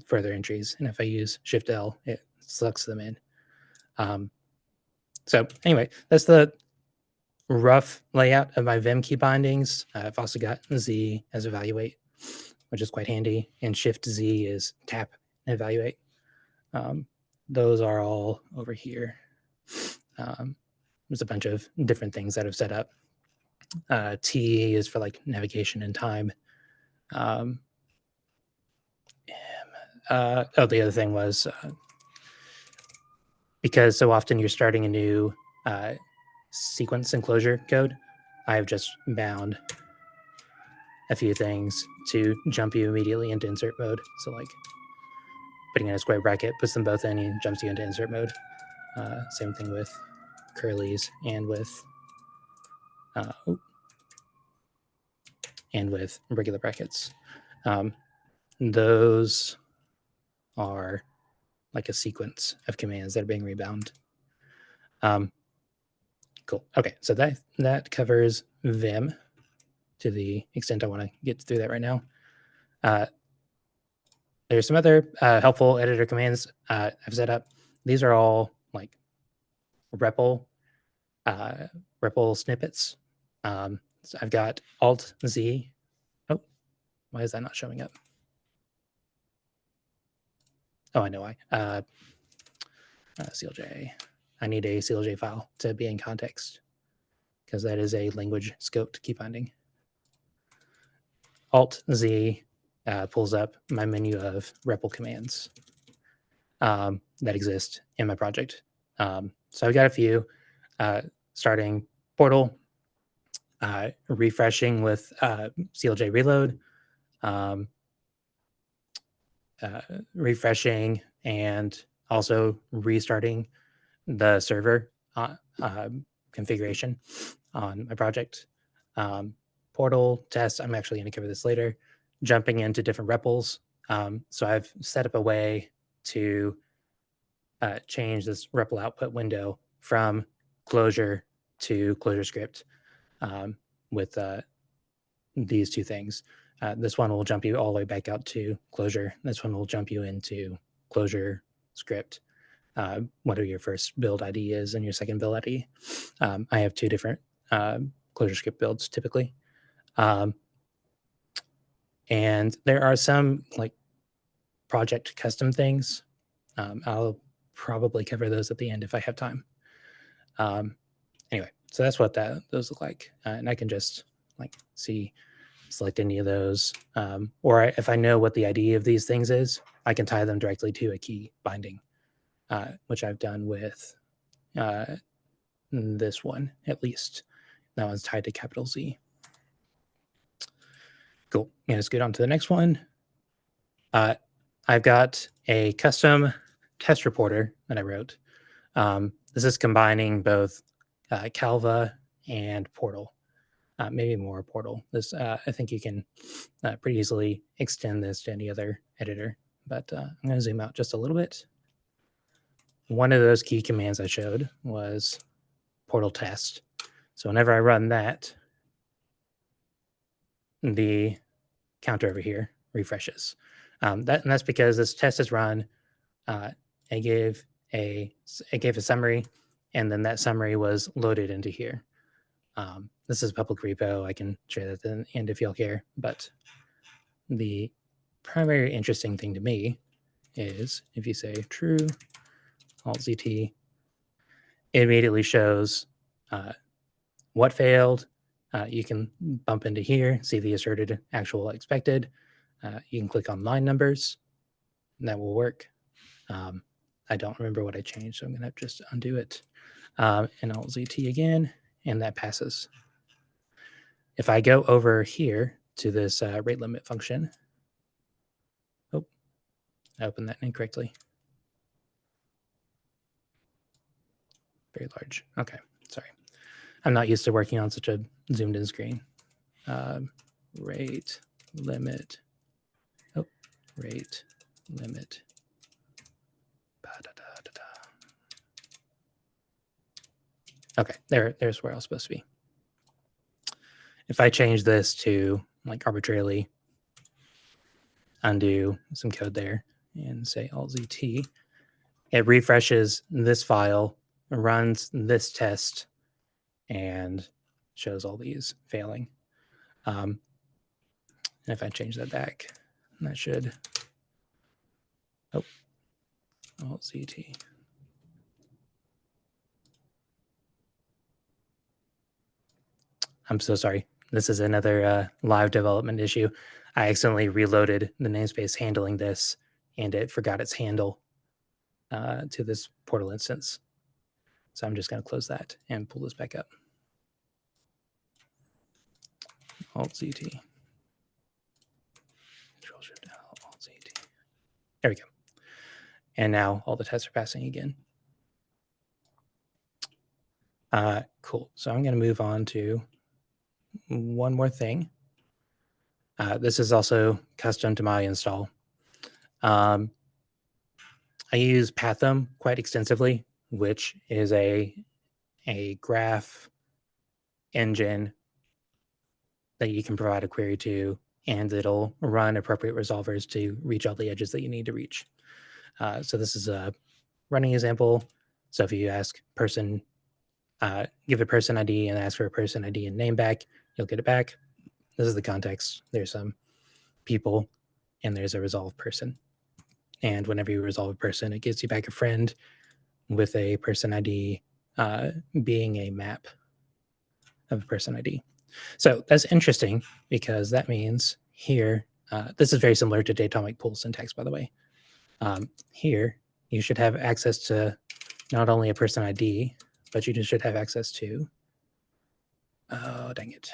further entries. And if I use Shift L, it sucks them in. So anyway, that's the rough layout of my Vim key bindings. I've also got Z as evaluate, which is quite handy, and Shift Z is tap and evaluate. Those are all over here. There's a bunch of different things that I've set up. T is for like navigation and time. The other thing was because so often you're starting a new sequence in Clojure code, I've just bound a few things to jump you immediately into insert mode. So like putting in a square bracket puts them both in and jumps you into insert mode. Same thing with curlies and with regular brackets. Those are like a sequence of commands that are being rebound. Cool. Okay, so that covers Vim to the extent I want to get through that right now. There's some other helpful editor commands I've set up. These are all like REPL snippets. So I've got Alt Z. Oh, why is that not showing up? Oh, I know why. CLJ. I need a CLJ file to be in context because that is a language scoped key binding. Alt Z pulls up my menu of REPL commands that exist in my project. So I've got a few, starting portal, refreshing with CLJ reload, refreshing and also restarting the server configuration on my project. Portal test, I'm actually going to cover this later, jumping into different REPLs. So I've set up a way to change this REPL output window from Clojure to ClojureScript with these two things. This one will jump you all the way back out to Clojure. This one will jump you into Clojure script, what your first build ID is and your second build ID. I have two different Clojure script builds typically. And there are some like project custom things. I'll probably cover those at the end if I have time. Anyway, so that's what those look like. And I can just like select any of those. Or if I know what the ID of these things is, I can tie them directly to a key binding, which I've done with this one, at least. That one's tied to capital Z. Cool. And let's get on to the next one. I've got a custom test reporter that I wrote. This is combining both Calva and Portal, maybe more Portal. This I think you can pretty easily extend this to any other editor, but I'm going to zoom out just a little bit. One of those key commands I showed was Portal test. So whenever I run that, the counter over here refreshes. And that's because this test is run. It gave a summary, and then that summary was loaded into here. This is a public repo. I can share that at the end if y'all care. But the primary interesting thing to me is if you say true Alt-ZT, it immediately shows what failed. You can bump into here, see the asserted, actual, expected. You can click on line numbers, and that will work. I don't remember what I changed, so I'm going to just undo it. And Alt-ZT again, and that passes. If I go over here to this rate limit function, oh, I opened that incorrectly. Very large. Okay, sorry. I'm not used to working on such a zoomed in screen. Rate limit. Oh, rate limit. Okay, there's where I was supposed to be. If I change this to like arbitrarily undo some code there and say Alt-ZT, it refreshes this file, runs this test, and shows all these failing. And if I change that back, that should, oh, Alt-ZT. I'm so sorry. This is another live development issue. I accidentally reloaded the namespace handling this, and it forgot its handle to this Portal instance. So I'm just going to close that and pull this back up. Alt-ZT. Control-Shift-L, Alt-ZT. There we go. And now all the tests are passing again. Cool. So I'm going to move on to one more thing. This is also custom to my install. I use Patham quite extensively, which is a graph engine that you can provide a query to, and it'll run appropriate resolvers to reach all the edges that you need to reach. So this is a running example. So if you ask person, give a person ID and ask for a person ID and name back, you'll get it back. This is the context. There's some people and there's a resolve person. And whenever you resolve a person, it gives you back a friend with a person ID being a map of a person ID. So that's interesting because that means here, this is very similar to datomic pool syntax, by the way. Here, you should have access to not only a person ID, but you should have access to, oh, dang it.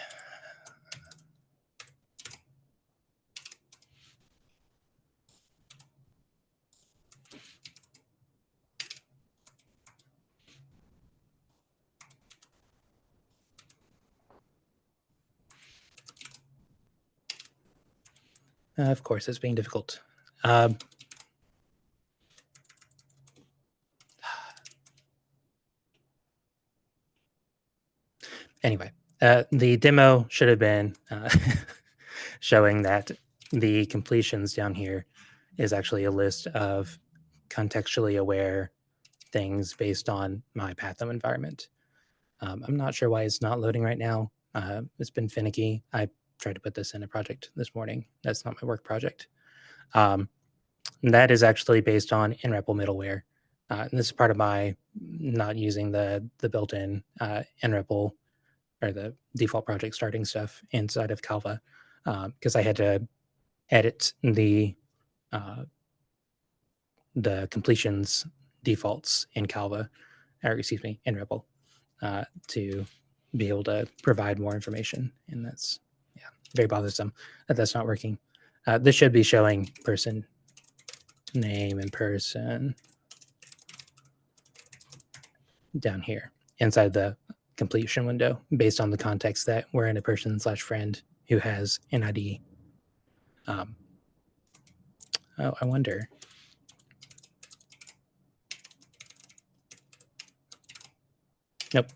Of course, it's being difficult. Anyway, the demo should have been showing that the completions down here is actually a list of contextually aware things based on my Pathom environment. I'm not sure why it's not loading right now. It's been finicky. I tried to put this in a project this morning. That's not my work project. That is actually based on in-REPL middleware. And this is part of my not using the built-in in-REPL or the default project starting stuff inside of Calva, because I had to edit the completions defaults in Calva, or excuse me, in REPL, to be able to provide more information. And that's very bothersome that that's not working. This should be showing person name and person down here inside the completion window based on the context that we're in a person/friend who has an ID. Oh, I wonder. Nope.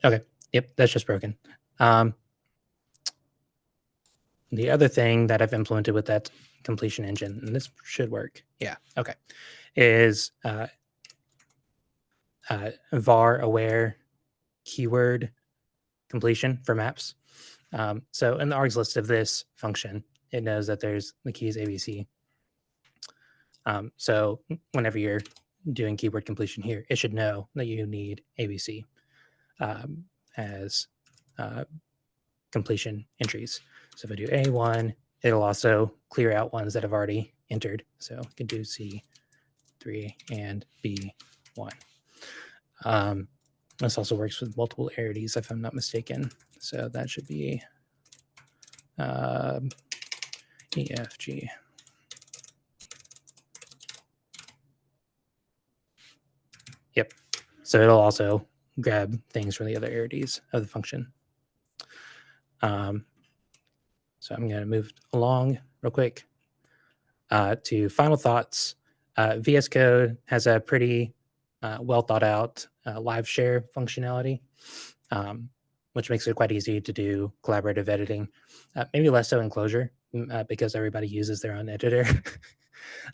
Okay. Yep, that's just broken. The other thing that I've implemented with that completion engine, and this should work, yeah, okay, is var aware keyword completion for maps. So in the args list of this function, it knows that there's the keys ABC. So whenever you're doing keyword completion here, it should know that you need ABC as completion entries. So if I do A1, it'll also clear out ones that have already entered. So I can do C3 and B1. This also works with multiple arities, if I'm not mistaken. So that should be E, F, G. Yep. So it'll also grab things from the other arities of the function. So I'm going to move along real quick to final thoughts. VS Code has a pretty well thought out live share functionality, which makes it quite easy to do collaborative editing. Maybe less so in Clojure because everybody uses their own editor.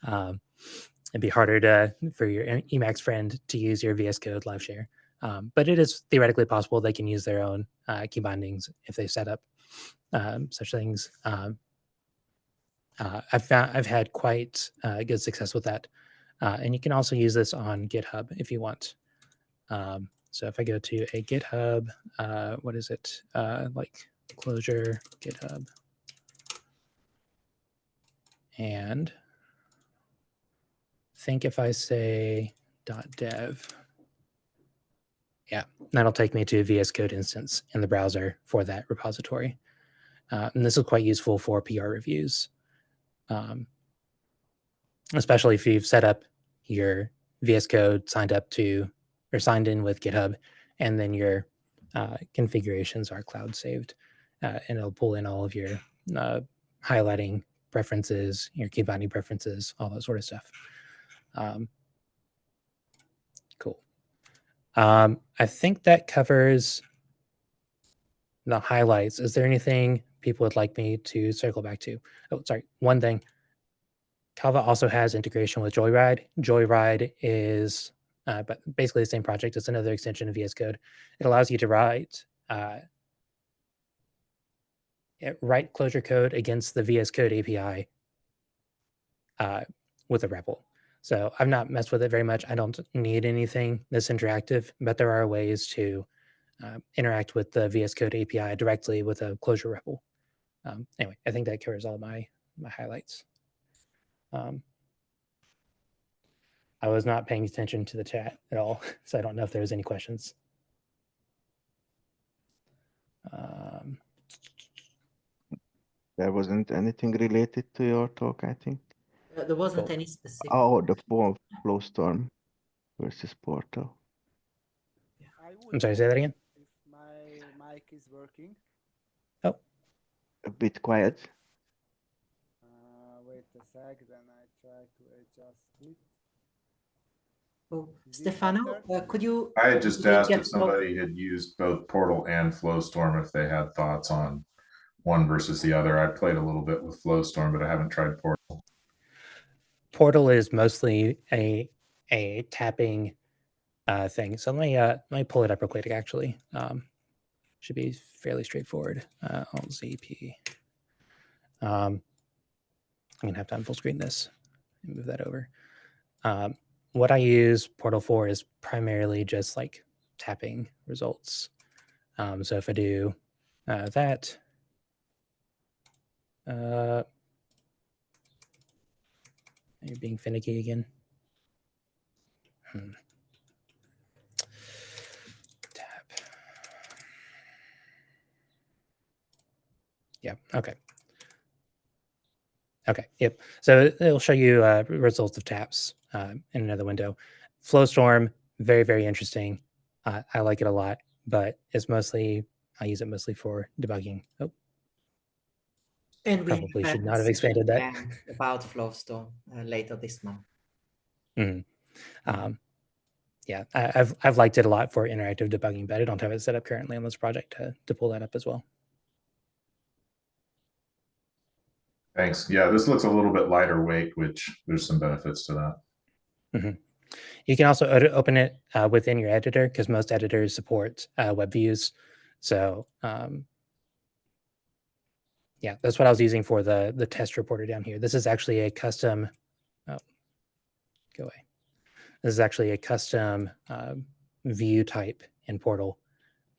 It'd be harder for your Emacs friend to use your VS Code live share. But it is theoretically possible they can use their own key bindings if they set up such things. I've had quite good success with that. And you can also use this on GitHub if you want. So if I go to a GitHub, what is it? Like Clojure GitHub. And think if I say .dev, yeah, that'll take me to a VS Code instance in the browser for that repository. And this is quite useful for PR reviews, especially if you've set up your VS Code signed in with GitHub, and then your configurations are cloud saved, and it'll pull in all of your highlighting preferences, your key binding preferences, all that sort of stuff. Cool. I think that covers the highlights. Is there anything people would like me to circle back to? Oh, sorry. One thing. Calva also has integration with Joyride. Joyride is but basically the same project. It's another extension of VS Code. It allows you to write Clojure code against the VS Code API with a REPL. So I've not messed with it very much. I don't need anything this interactive, but there are ways to interact with the VS Code API directly with a Clojure REPL. Anyway, I think that covers all my highlights. I was not paying attention to the chat at all, so I don't know if there was any questions. There wasn't anything related to your talk, I think. There wasn't any specific. Oh, the flow storm versus Portal. I'm sorry, say that again. If my mic is working. Oh. A bit quiet. Wait a sec, then I try to adjust it. Oh, Stefano, could you? I had just asked if somebody had used both Portal and Flowstorm, if they had thoughts on one versus the other. I played a little bit with Flowstorm, but I haven't tried Portal. Portal is mostly a tapping thing. So let me pull it up real quick. Actually, should be fairly straightforward. Alt ZP. I'm gonna have to full screen this and move that over. What I use Portal for is primarily just like tapping results. So if I do that, you're being finicky again. Tap. Yeah. Okay. Okay. Yep. So it'll show you results of taps in another window. Flowstorm, very, very interesting. I like it a lot, but it's mostly, I use it mostly for debugging. Oh, And we probably have should a not have session expanded that. planned about Flowstorm later this month. Yeah, I've liked it a lot for interactive debugging, but I don't have it set up currently on this project to pull that up as well. Thanks. Yeah, this looks a little bit lighter weight, which there's some benefits to that. You can also open it within your editor because most editors support web views. So yeah, that's what I was using for the test reporter down here. This is actually a custom. Oh, go away. This is actually a custom view type in Portal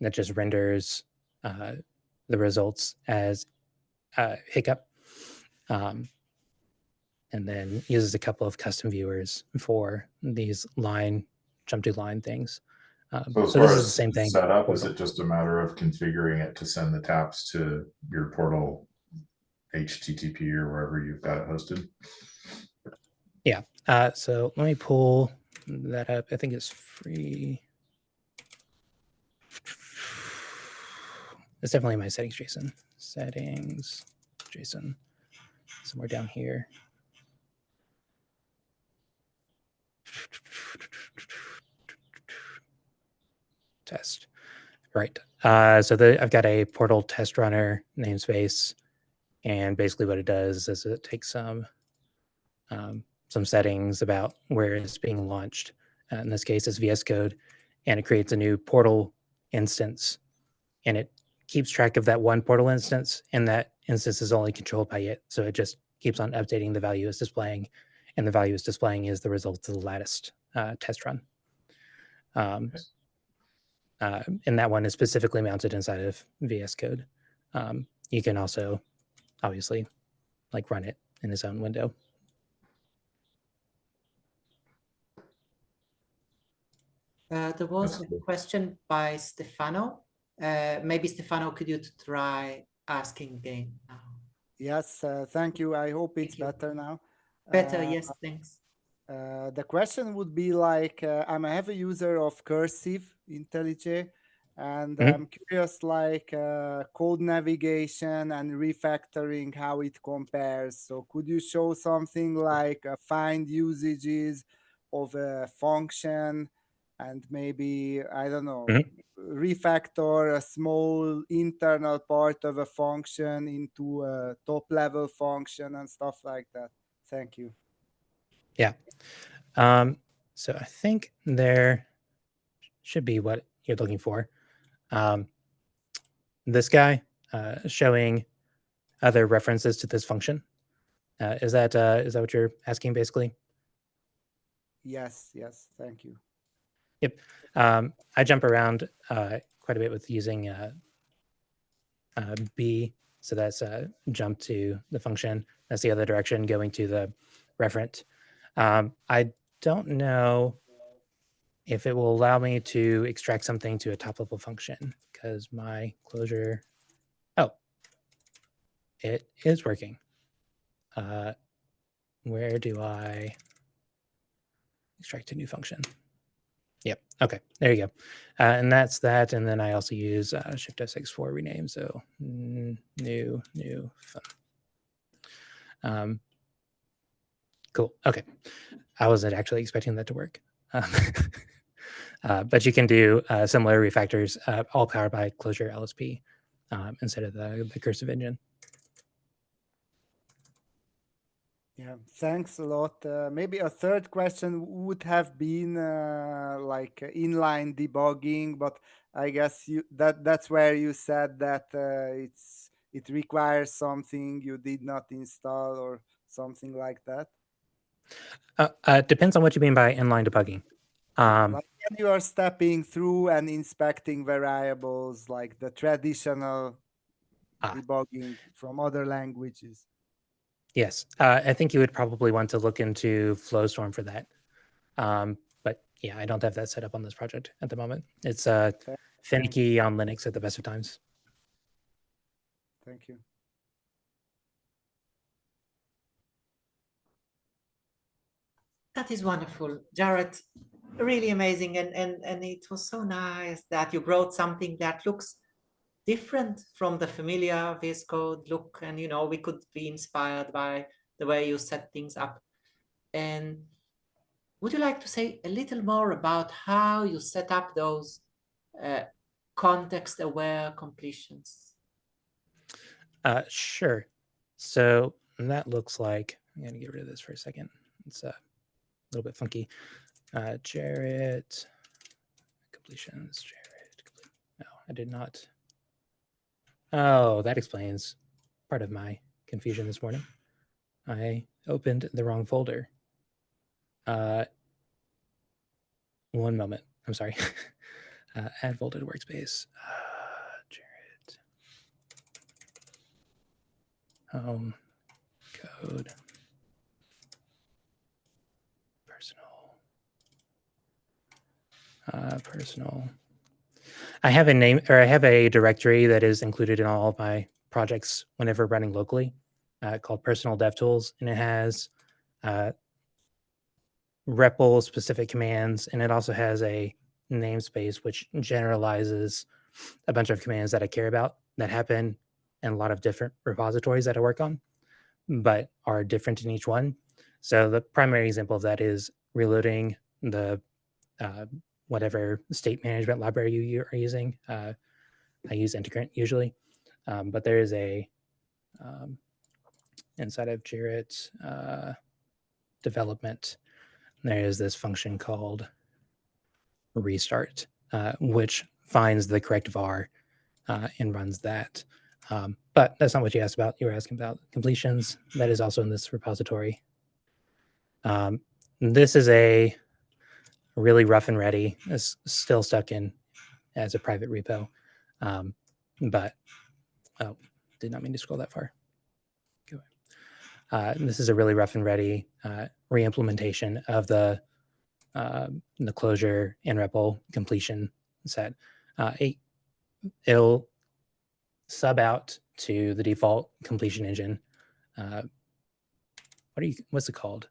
that just renders the results as hiccup. And then uses a couple of custom viewers for these jump to line things. So as so far this is as the same thing. setup, is it just a matter of configuring it to send the taps to your Portal HTTP or wherever you've got it hosted? Yeah. So let me pull that up. I think it's free. It's definitely my settings, JSON. Settings, JSON, somewhere down here. Test. Right. So I've got a Portal test runner namespace, and basically what it does is it takes some settings about where it's being launched. In this case, it's VSCode, and it creates a new Portal instance, and it keeps track of that one Portal instance, and that instance is only controlled by it. So it just keeps on updating the value it's displaying, and the value it's displaying is the result of the latest test run. And that one is specifically mounted inside of VS Code. You can also obviously like run it in its own window. There was a question by Stefano. Maybe Stefano, could you try asking again now? Yes, thank you. I hope it's better now. Better, yes, thanks. The question would be like, I'm a heavy user of Cursive IntelliJ, and I'm curious like code navigation and refactoring, how it compares. So could you show something like find usages of a function and maybe, I don't know, refactor a small internal part of a function into a top level function and stuff like that? Thank you. Yeah. So I think there should be what you're looking for. This guy showing other references to this function. Is that what you're asking basically? Yes, thank you. Yep. I jump around quite a bit with using B. So that's jump to the function. That's the other direction, going to the referent. I don't know if it will allow me to extract something to a top level function because my Clojure, oh, it is working. Where do I extract a new function? Yep. Okay. There you go. And that's that. And then I also use Shift F6 for rename. So new fun. Cool. Okay. I wasn't actually expecting that to work. But you can do similar refactors, all powered by Clojure LSP instead of the cursive engine. Yeah, thanks a lot. Maybe a third question would have been like inline debugging, but I guess that's where you said that it requires something you did not install or something like that. Depends on what you mean by inline debugging. Like when you are stepping through and inspecting variables, like the traditional debugging from other languages. Yes, I think you would probably want to look into Flowstorm for that. But yeah, I don't have that set up on this project at the moment. It's finicky on Linux at the best of times. Thank you. That is wonderful, Jarret. Really amazing, and it was so nice that you brought something that looks different from the familiar VS Code look, and we could be inspired by the way you set things up. And would you like to say a little more about how you set up those context-aware completions? Sure. So that looks like, I'm going to get rid of this for a second. It's a little bit funky. Jarret completions. No, I did not. Oh, that explains part of my confusion this morning. I opened the wrong folder. One moment. I'm sorry. Add folder to workspace. Jarret. Home. Code. Personal. Personal. I have a name, or I have a directory that is included in all of my projects whenever running locally, called Personal DevTools, and it has REPL specific commands, and it also has a namespace which generalizes a bunch of commands that I care about that happen in a lot of different repositories that I work on, but are different in each one. So the primary example of that is reloading the whatever state management library you are using. I use Integrant usually, but there is a inside of Jarret development, there is this function called restart, which finds the correct var and runs that. But that's not what you asked about. You were asking about completions. That is also in this repository. This is a really rough and ready. It's still stuck in as a private repo. But, oh, did not mean to scroll that far. This is a really rough and ready re-implementation of the Clojure and REPL completion set. It'll sub out to the default completion engine. What's it called?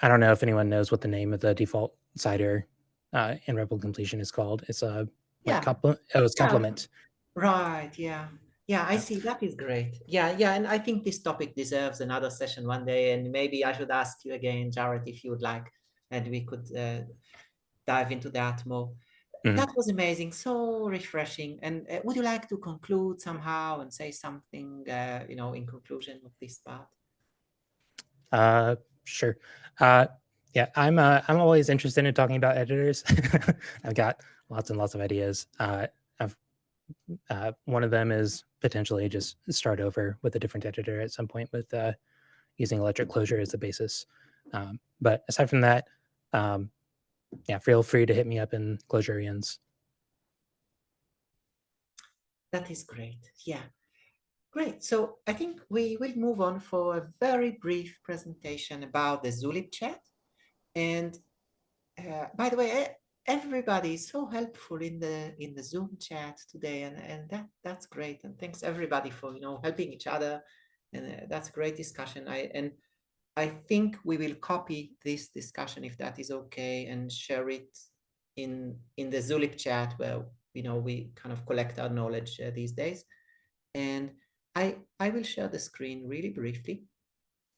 I don't know if anyone knows what the name of the default CIDER and REPL completion is called. It's a it's complement. Right. Yeah. Yeah, I see. That is great. Yeah, and I think this topic deserves another session one day, and maybe I should ask you again, Jarret, if you would like, and we could dive into that more. That was amazing, so refreshing. And would you like to conclude somehow and say something, in conclusion of this part? Sure. Yeah, I'm always interested in talking about editors. I've got lots and lots of ideas. One of them is potentially just start over with a different editor at some point with using electric Clojure as the basis. But aside from that, yeah, feel free to hit me up in Clojurians. That is great. Yeah. Great. So I think we will move on for a very brief presentation about the Zulip chat. And by the way, everybody is so helpful in the Zoom chat today, and that's great. And thanks everybody for helping each other, and that's a great discussion. I think we will copy this discussion, if that is okay, and share it in the Zulip chat where we kind of collect our knowledge these days. And I will share the screen really briefly,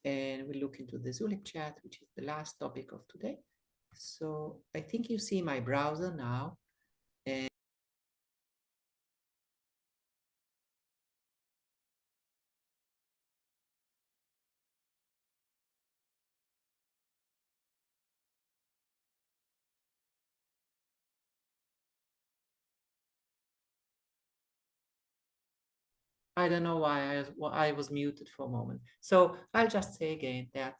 and we'll look into the Zulip chat, which is the last topic of today. So I think you see my browser now. And I don't know why I was muted for a moment. So I'll just say again that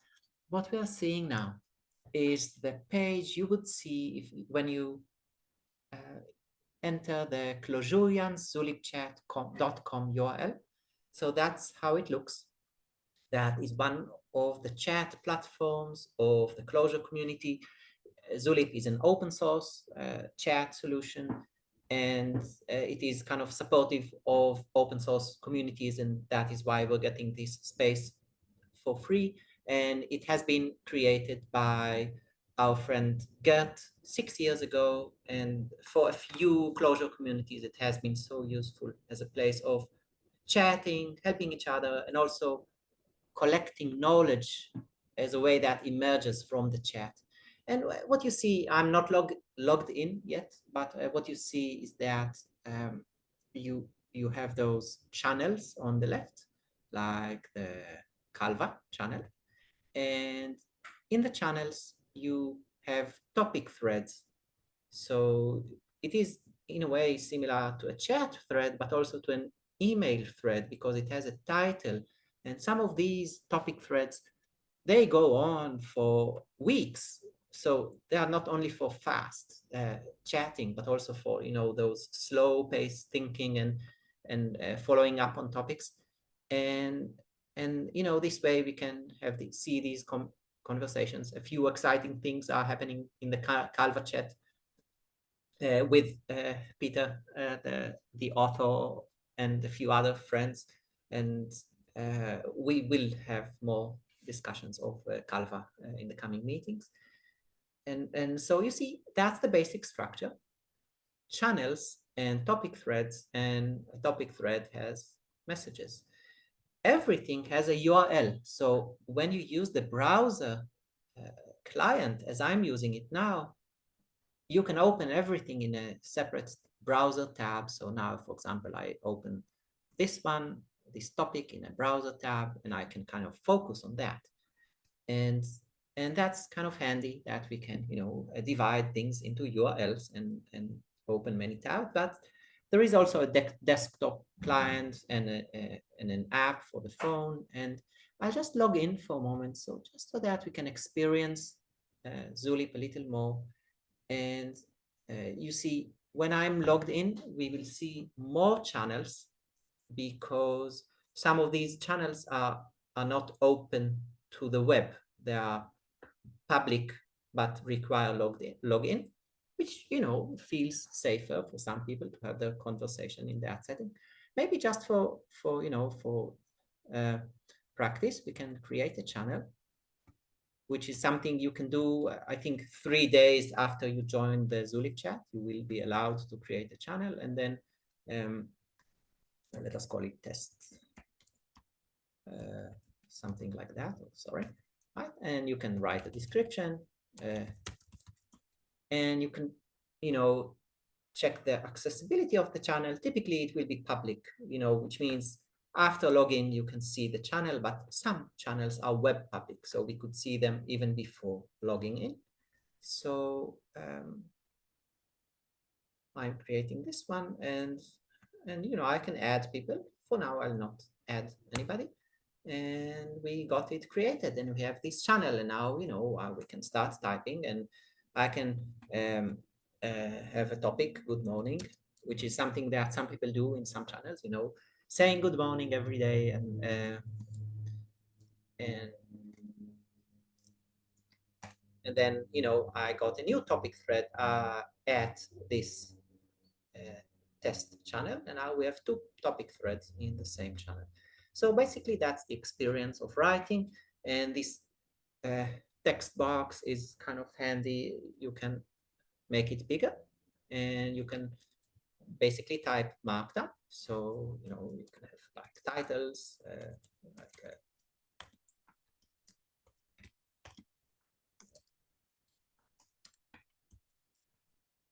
what we are seeing now is the page you would see when you enter the Clojurians Zulip chat.com URL. So that's how it looks. That is one of the chat platforms of the Clojure community. Zulip is an open source chat solution, and it is kind of supportive of open source communities, and that is why we're getting this space for free. And it has been created by our friend Gert 6 years ago, and for a few Clojure communities it has been so useful as a place of chatting, helping each other, and also collecting knowledge as a way that emerges from the chat. And what you see, I'm not logged in yet, but what you see is that you have those channels on the left, like the Calva channel. And in the channels, you have topic threads. So it is in a way similar to a chat thread, but also to an email thread because it has a title. And some of these topic threads, they go on for weeks. So they are not only for fast chatting, but also for, those slow paced thinking and following up on topics. And this way we can see these conversations. A few exciting things are happening in the Calva chat with Peter, the author, and a few other friends. And we will have more discussions of Calva in the coming meetings. And so you see, that's the basic structure. Channels and topic threads, and a topic thread has messages. Everything has a URL. So when you use the browser client, as I'm using it now, you can open everything in a separate browser tab. So now, for example, I open this topic in a browser tab, and I can kind of focus on that. And that's kind of handy that we can, divide things into URLs and open many tabs. But there is also a desktop client and an app for the phone. And I'll just log in for a moment, just so that we can experience Zulip a little more. And you see, when I'm logged in, we will see more channels because some of these channels are not open to the web. They are public, but require login, which, feels safer for some people to have the conversation in that setting. Maybe just for practice, we can create a channel, which is something you can do, I think, 3 days after you join the Zulip chat. You will be allowed to create a channel, and then let us call it test, something like that. Oh, sorry. Right? And you can write a description, and you can, check the accessibility of the channel. Typically, it will be public, which means after login, you can see the channel, but some channels are web public, so we could see them even before logging in. So I'm creating this one, and I can add people. For now, I'll not add anybody. And we got it created, and we have this channel, and now we can start typing, and I can have a topic, good morning, which is something that some people do in some channels, saying good morning every day. And then I got a new topic thread at this test channel, and now we have 2 topic threads in the same channel. So basically that's the experience of writing, and this text box is kind of handy. You can make it bigger, and you can basically type markdown. So you can have like titles,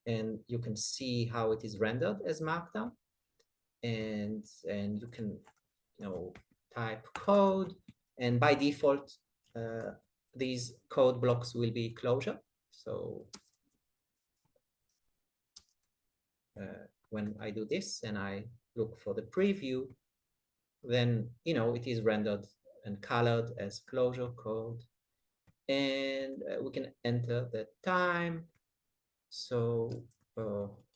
and you can see how it is rendered as markdown, and you can type code, and by default these code blocks will be Clojure. So when I do this and I look for the preview, then, you know, it is rendered and colored as Clojure code. And we can enter the time. So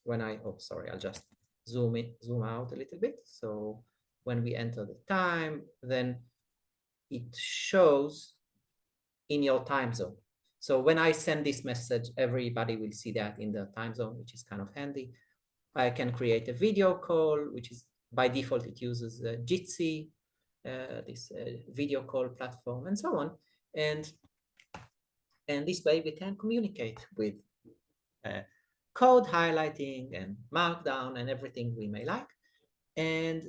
when sorry, I'll just zoom out a little bit. So when we enter the time, then it shows in your time zone. So when I send this message, everybody will see that in the time zone, which is kind of handy. I can create a video call, which is by default, it uses Jitsi, this video call platform, and so on. And this way we can communicate with code highlighting and markdown and everything we may like. And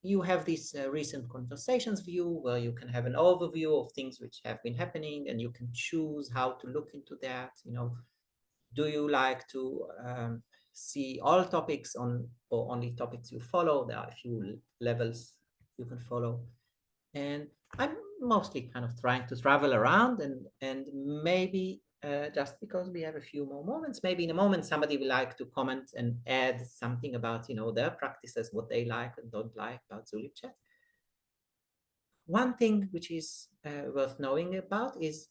you have this recent conversations view where you can have an overview of things which have been happening, and you can choose how to look into that. You know, do you like to see all topics or only topics you follow? There are a few levels you can follow. And I'm mostly kind of trying to travel around, and maybe just because we have a few more moments, maybe in a moment somebody will like to comment and add something about, you know, their practices, what they like and don't like about Zulip chat. One thing which is worth knowing about is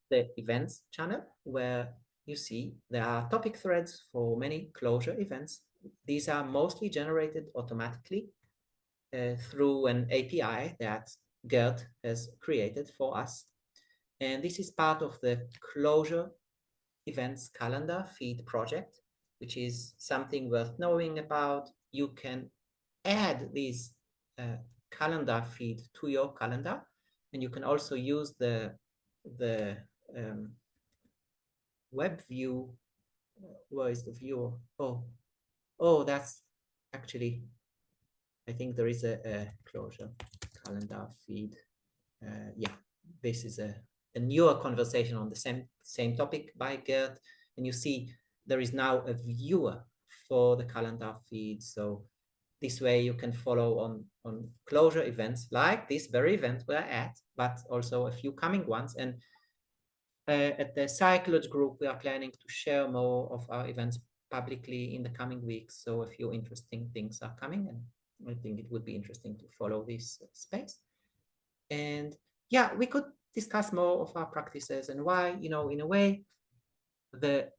the events channel, where you see there are topic threads for many Clojure events. These are mostly generated automatically through an API that Gert has created for us. And this is part of the Clojure events calendar feed project, which is something worth knowing about. You can add these calendar feed to your calendar, and you can also use the web view. Where is the view? Oh, that's actually, I think there is a Clojure calendar feed. Yeah, this is a newer conversation on the same topic by Gert, and you see there is now a viewer for the calendar feed. So this way you can follow on Clojure events like this very event we're at, but also a few coming ones. And at the Cycloj group, we are planning to share more of our events publicly in the coming weeks. So a few interesting things are coming, and I think it would be interesting to follow this space. And yeah, we could discuss more of our practices and why, you know, in a way, the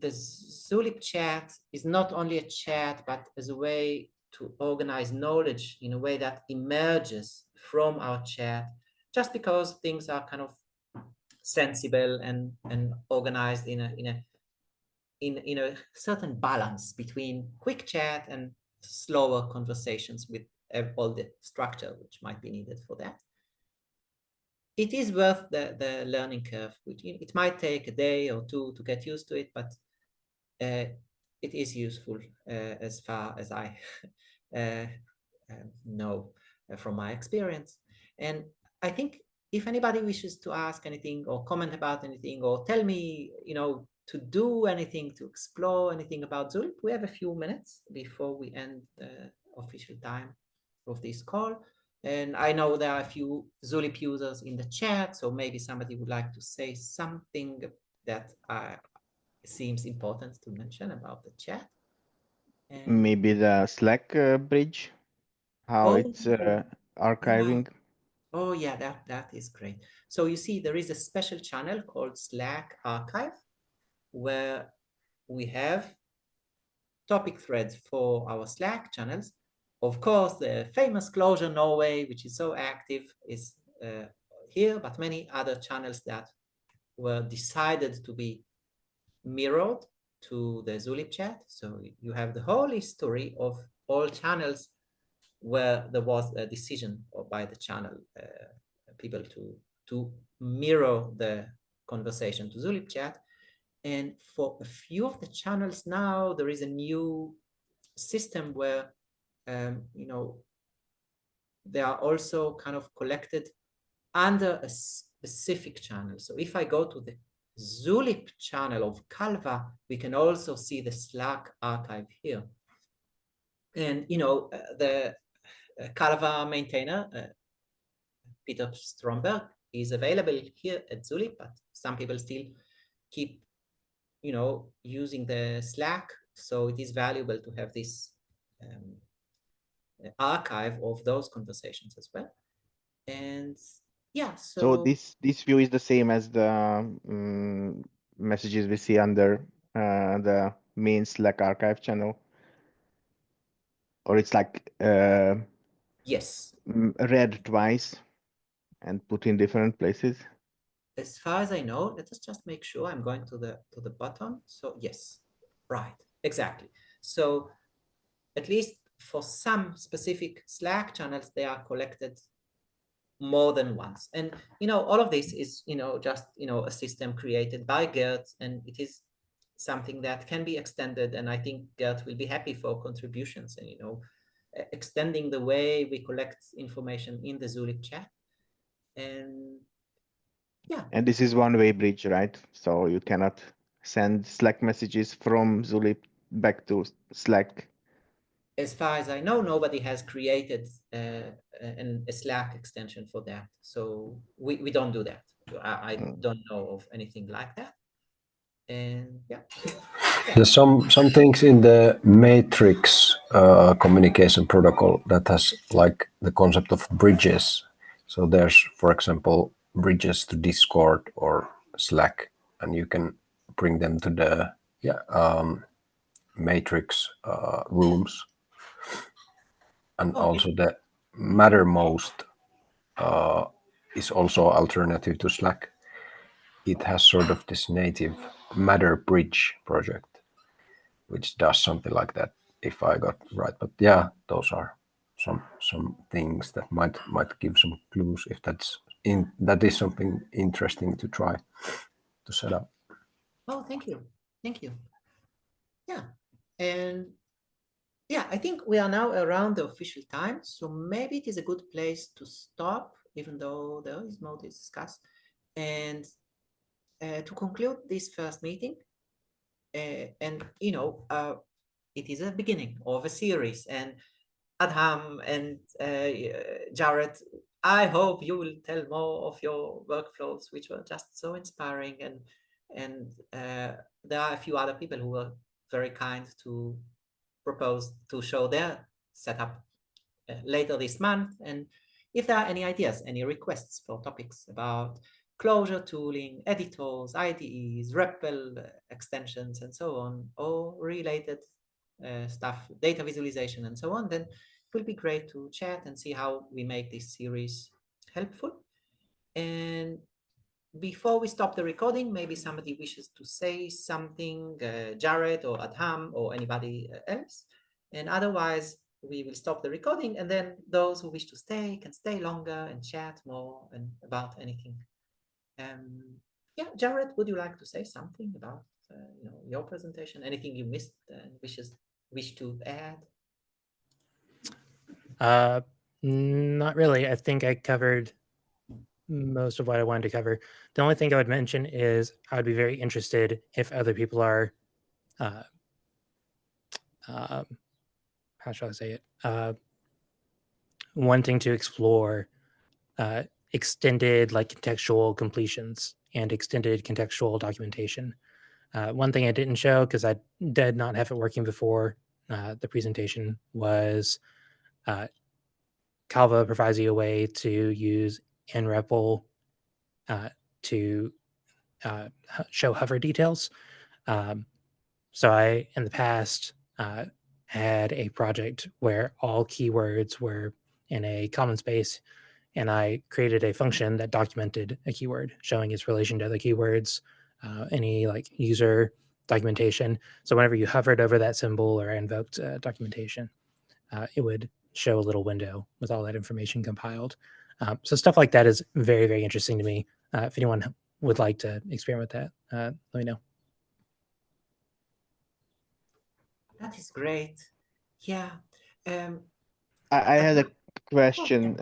Zulip chat is not only a chat, but as a way to organize knowledge in a way that emerges from our chat, just because things are kind of sensible and organized in a certain balance between quick chat and slower conversations with all the structure which might be needed for that. It is worth the learning curve, which it might take a day or two to get used to it, but it is useful as far as I know from my experience. And I think if anybody wishes to ask anything or comment about anything or tell me, you know, to do anything, to explore anything about Zulip, we have a few minutes before we end the official time of this call. And I know there are a few Zulip users in the chat, so maybe somebody would like to say something that seems important to mention about the chat. And maybe the Slack bridge, how it's archiving. Yeah. Oh yeah, that is great. So you see, there is a special channel called Slack Archive, where we have topic threads for our Slack channels. Of course, the famous Clojure Norway, which is so active, is here, but many other channels that were decided to be mirrored to the Zulip chat. So you have the whole history of all channels where there was a decision by the channel people to mirror the conversation to Zulip chat. And for a few of the channels now, there is a new system where, you know, they are also kind of collected under a specific channel. So if I go to the Zulip channel of Calva, we can also see the Slack archive here. And, you know, the Calva maintainer, Peter Stromberg, is available here at Zulip, but some people still keep, you know, using the Slack. So it is valuable to have this archive of those conversations as well. And yeah, So this view is the same as the messages we see under the main Slack archive channel, or it's like yes, read twice and put in different places. as far as I know, let us just make sure. I'm going to the bottom. So yes, right, exactly. So at least for some specific Slack channels, they are collected more than once. And all of this is just a system created by Gert, and it is something that can be extended. And I think Gert will be happy for contributions and extending the way we collect information in the Zulip chat. And yeah. And this is one-way bridge, right? So you cannot send Slack messages from Zulip back to Slack. As far as I know, nobody has created a Slack extension for that. So we don't do that. I don't know of anything like that. And yeah. There's some things in the matrix communication protocol that has like the concept of bridges. So there's, for example, bridges to Discord or Slack, and you can bring them to the matrix rooms. And also the Mattermost is also alternative to Slack. It has sort of this native Matter Bridge project, which does something like that, if I got right. But yeah, those are some things that might give some clues if that is something interesting to try to set up. Oh, thank you. Yeah, and yeah, I think we are now around the official time, so maybe it is a good place to stop, even though there is more to discuss. And to conclude this first meeting, and it is a beginning of a series. And Adham and Jarret, I hope you will tell more of your workflows, which were just so inspiring. And there are a few other people who were very kind to propose to show their setup later this month. And if there are any ideas, any requests for topics about Clojure tooling, editors, IDEs, REPL extensions, and so on, or related stuff, data visualization, and so on, then it will be great to chat and see how we make this series helpful. And before we stop the recording, maybe somebody wishes to say something, Jarret or Adham or anybody else. And otherwise, we will stop the recording, and then those who wish to stay can stay longer and chat more and about anything. Yeah, Jarret, would you like to say something about your presentation? Anything you missed and wish to add? Not really. I think I covered most of what I wanted to cover. The only thing I would mention is I would be very interested if other people are, how shall I say it, wanting to explore extended like contextual completions and extended contextual documentation. One thing I didn't show because I did not have it working before the presentation was Calva provides you a way to use nREPL to show hover details. So I, in the past, had a project where all keywords were in a common space, and I created a function that documented a keyword, showing its relation to other keywords, any like user documentation. So whenever you hovered over that symbol or invoked documentation, it would show a little window with all that information compiled. So stuff like that is very, very interesting to me. If anyone would like to experiment with that, let me know. That is great. Yeah. I had a question.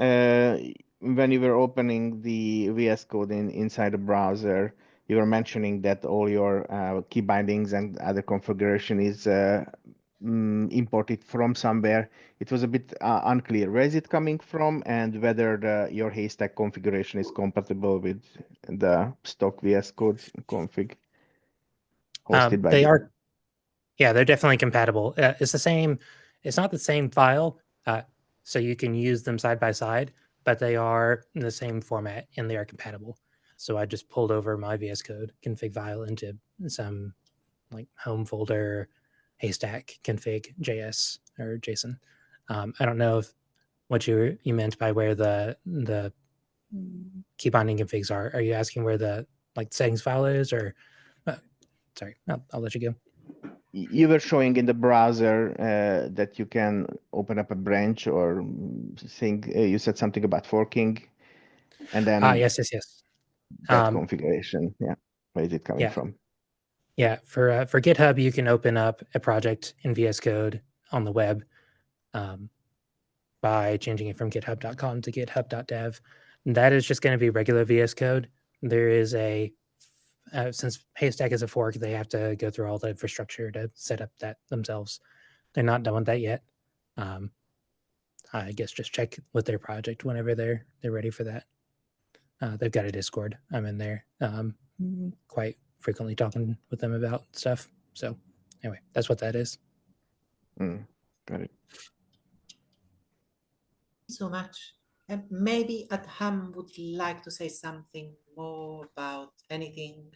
When you were opening the VS Code inside the browser, you were mentioning that all your key bindings and other configuration is imported from somewhere. It was a bit unclear. Where is it coming from, and whether your haystack configuration is compatible with the stock VS Code config hosted by they you? are, yeah, they're definitely compatible. It's the same. It's not the same file. So you can use them side by side, but they are in the same format and they are compatible. So I just pulled over my VS Code config file into some like home folder, haystack config JS or JSON. I don't know if what you meant by where the key binding configs are. Are you asking where the like settings file is, or sorry, I'll let you go. You were showing in the browser that you can open up a branch or thing. You said something about forking, and then Yes. that configuration. Yeah, where is it coming yeah. from? Yeah, for GitHub, you can open up a project in VS Code on the web by changing it from github.com to github.dev. That is just going to be regular VS Code. There is a since Haystack is a fork, they have to go through all the infrastructure to set up that themselves. They're not done with that yet. I guess just check with their project whenever they're ready for that. They've got a Discord. I'm in there quite frequently talking with them about stuff. So anyway, that's what that is. Got it. So much. Maybe Adham would like to say something more about anything,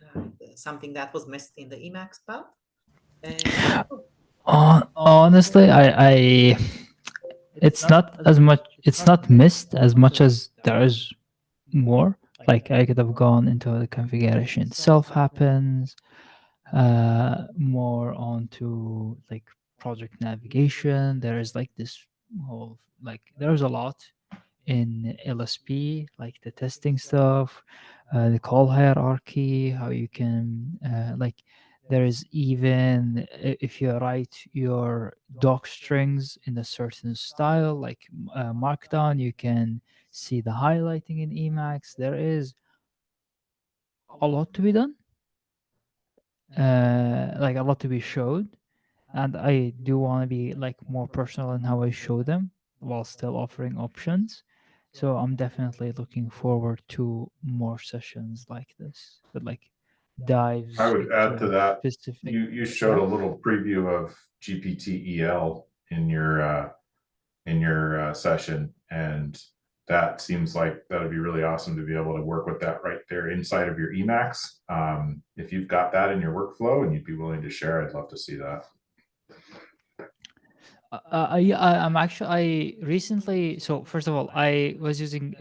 something that was missed in the Emacs part. Honestly, I it's not as much. It's not missed as much as there is more. Like I could have gone into the configuration itself happens, more onto like project navigation. There is like this whole there's a lot in LSP, like the testing stuff, the call hierarchy, how you can there is even if you write your doc strings in a certain style, like Markdown, you can see the highlighting in Emacs. There is a lot to be done, like a lot to be showed, and I do want to be like more personal in how I show them while still offering options. So I'm definitely looking forward to more sessions like this, but like dives. I would add to that. Specific. You showed a little preview of GPT-EL in your session, and that seems like that would be really awesome to be able to work with that right there inside of your Emacs. If you've got that in your workflow and you'd be willing to share, I'd love to see that. I'm actually, I recently, so first of all, I was using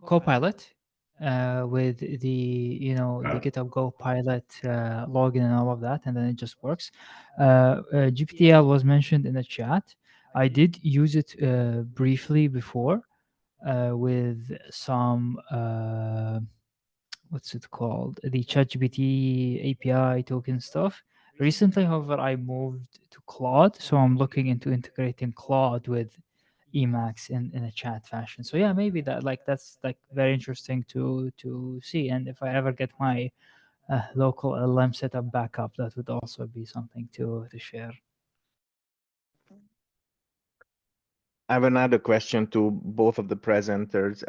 Copilot with the, the GitHub Copilot login and all of that, and then it just works. GPTL was mentioned in the chat. I did use it briefly before with some, what's it called? The ChatGPT API token stuff. Recently, however, I moved to Claude, so I'm looking into integrating Claude with Emacs in a chat fashion. So yeah, maybe that's like very interesting to see. And if I ever get my local LM setup back up, that would also be something to share. I have another question to both of the presenters.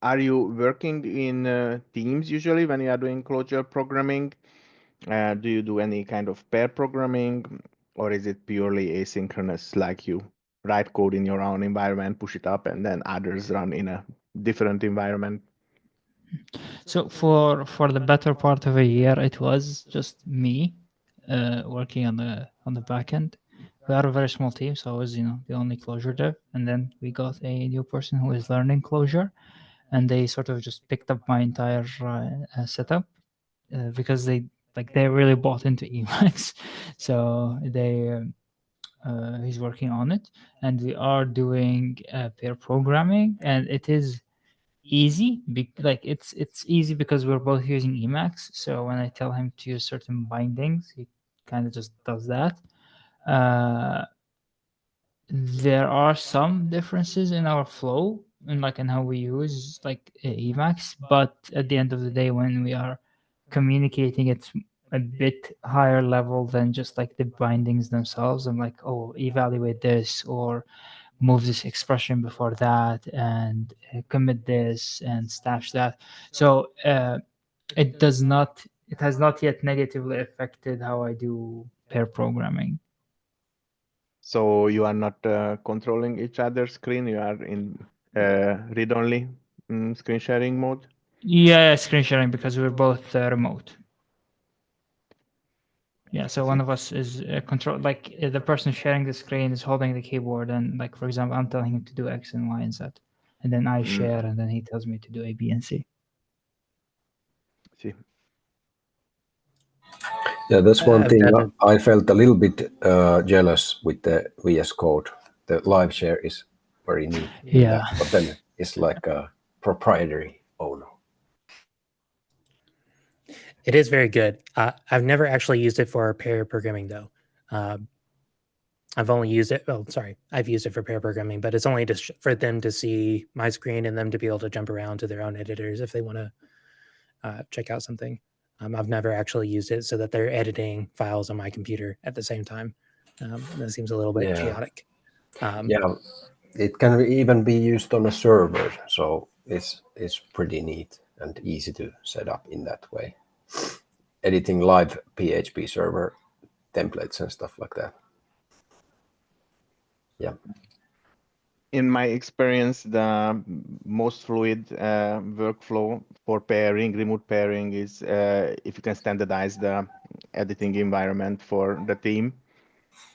Are you working in teams usually when you are doing Clojure programming? Do you do any kind of pair programming, or is it purely asynchronous, like you write code in your own environment, push it up, and then others run in a different environment? So for the better part of a year, it was just me working on the back end. We are a very small team, so I was the only Clojure dev, and then we got a new person who is learning Clojure, and they sort of just picked up my entire setup because they really bought into Emacs, so they. He's working on it, and we are doing pair programming, and it is easy. It's easy because we're both using Emacs. So when I tell him to use certain bindings, he kind of just does that. There are some differences in our flow and in how we use Emacs, but at the end of the day, when we are communicating, it's a bit higher level than just the bindings themselves. I'm like, oh, evaluate this, or move this expression before that, and commit this and stash that. So it has not yet negatively affected how I do pair programming. So you are not controlling each other's screen. You are in read-only screen sharing mode. Yeah, screen sharing because we're both remote. Yeah, so one of us is control, like the person sharing the screen is holding the keyboard, and like for example, I'm telling him to do X and Y and Z, and then I share, and then he tells me to do A, B, and C. See. Yeah, that's one thing done- I felt a little bit jealous with the VS Code. The live share is very neat. in Yeah. that, but then it's like a proprietary. Oh no. It is very good. I've never actually used it for pair programming though. I've only used it. Oh, sorry, I've used it for pair programming, but it's only just for them to see my screen and them to be able to jump around to their own editors if they want to check out something. I've never actually used it so that they're editing files on my computer at the same time. That seems a little bit chaotic. Yeah, it can even be used on a server, so it's pretty neat and easy to set up in that way. Editing live PHP server templates and stuff like that. Yeah. In my experience, the most fluid workflow for pairing, remote pairing, is if you can standardize the editing environment for the team.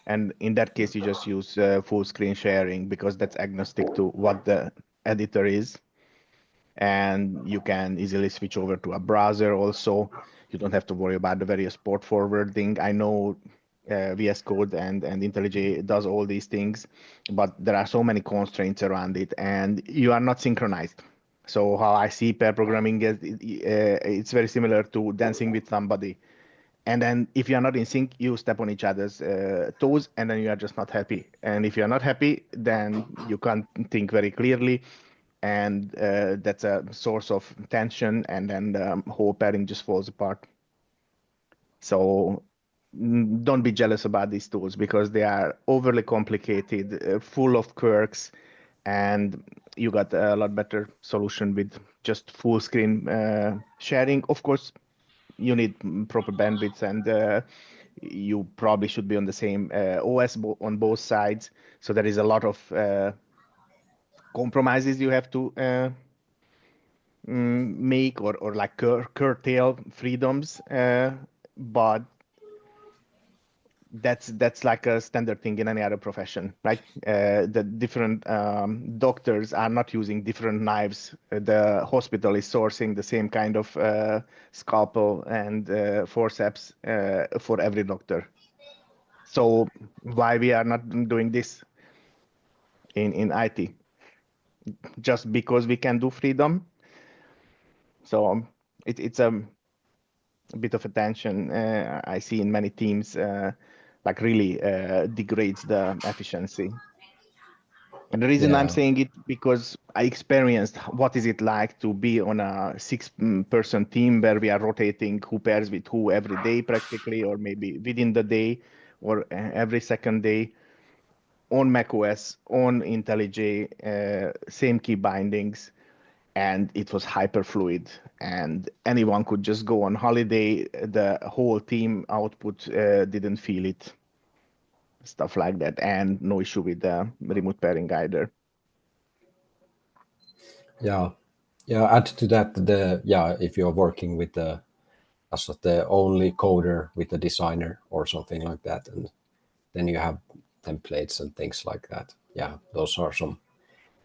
And in that case, you just use full screen sharing because that's agnostic to what the editor is. And you can easily switch over to a browser also. You don't have to worry about the various port forwarding. I know VS Code and IntelliJ does all these things, but there are so many constraints around it, and you are not synchronized. So how I see pair programming is it's very similar to dancing with somebody. And then if you are not in sync, you step on each other's toes, and then you are just not happy. And if you are not happy, then you can't think very clearly, and that's a source of tension, and then the whole pairing just falls apart. So don't be jealous about these tools because they are overly complicated, full of quirks, and you got a lot better solution with just full screen sharing. Of course, you need proper bandwidth, and you probably should be on the same OS on both sides. So there is a lot of compromises you have to make or like curtail freedoms, but that's like a standard thing in any other profession, right? The different doctors are not using different knives. The hospital is sourcing the same kind of scalpel and forceps for every doctor. So why we are not doing this in IT? Just because we can do freedom? So it's a bit of a tension I see in many teams, like really degrades the efficiency. And the reason I'm saying it because I experienced what is it like to be on a 6-person team where we are rotating who pairs with who every day practically, or maybe within the day or every second day on macOS, on IntelliJ, same key bindings. And it was hyper fluid, and anyone could just go on holiday. The whole team output didn't feel it, stuff like that, and no issue with the remote pairing either. Yeah, add to that if you're working with as the only coder with a designer or something like that, and then you have templates and things like that. Yeah, those are some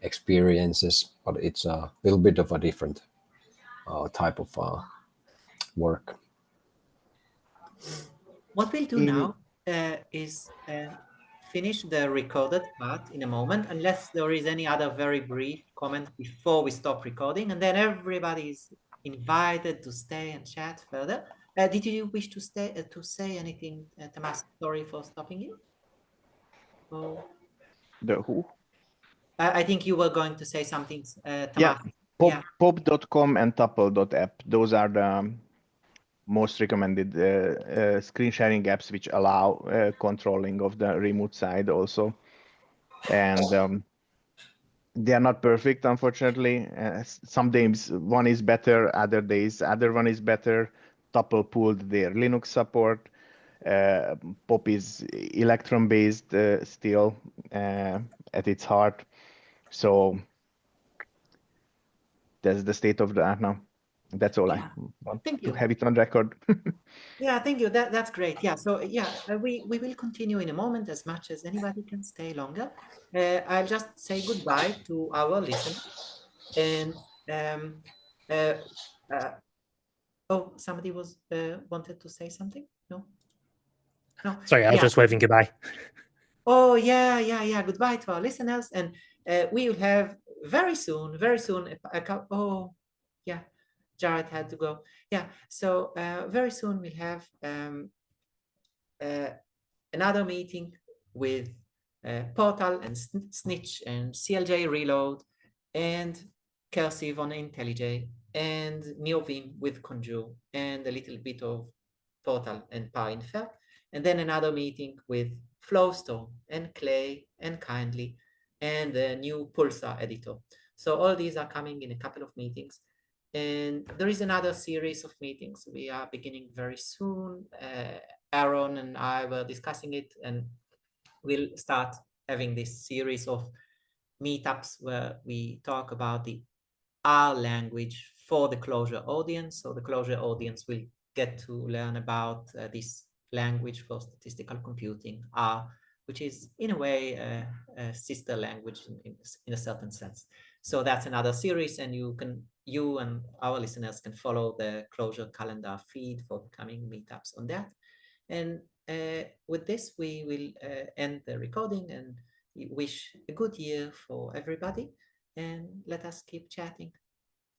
experiences, but it's a little bit of a different type of work. What we'll do now is finish the recorded part in a moment, unless there is any other very brief comment before we stop recording, and then everybody is invited to stay and chat further. Did you wish to say anything, Tomas? Sorry for stopping you. Oh. The who? I think you were going to say something, Tomas. Yeah, pop.com and tuple.app. Those are the most recommended screen sharing apps which allow controlling of the remote side also. And they are not perfect, unfortunately. Some days one is better, other days other one is better. Tuple pulled their Linux support. POP is electron-based still at its heart. So that's the state of the art now. That's all I want to have it on record. Yeah, thank you. That's great. Yeah, so yeah, we will continue in a moment as much as anybody can stay longer. I'll just say goodbye to our listeners. And oh, somebody was wanted to say something? No? No. Sorry, I was just waving goodbye. Oh, yeah. Goodbye to our listeners. And we will have very soon, oh, yeah, Jarret had to go. Yeah, so very soon we'll have another meeting with Portal and Snitch and CLJ Reload and Cursive on IntelliJ and NeoVim with Conjure and a little bit of Portal and PyInfer. And then another meeting with Flowstorm and Clay and Kindly and the new Pulsar editor. So all these are coming in a couple of meetings. And there is another series of meetings we are beginning very soon. Aaron and I were discussing it, and we'll start having this series of meetups where we talk about the R language for the Clojure audience. So the Clojure audience will get to learn about this language for statistical computing, R, which is in a way a sister language in a certain sense. So that's another series, and you and our listeners can follow the Clojure calendar feed for the coming meetups on that. And with this, we will end the recording and wish a good year for everybody, and let us keep chatting.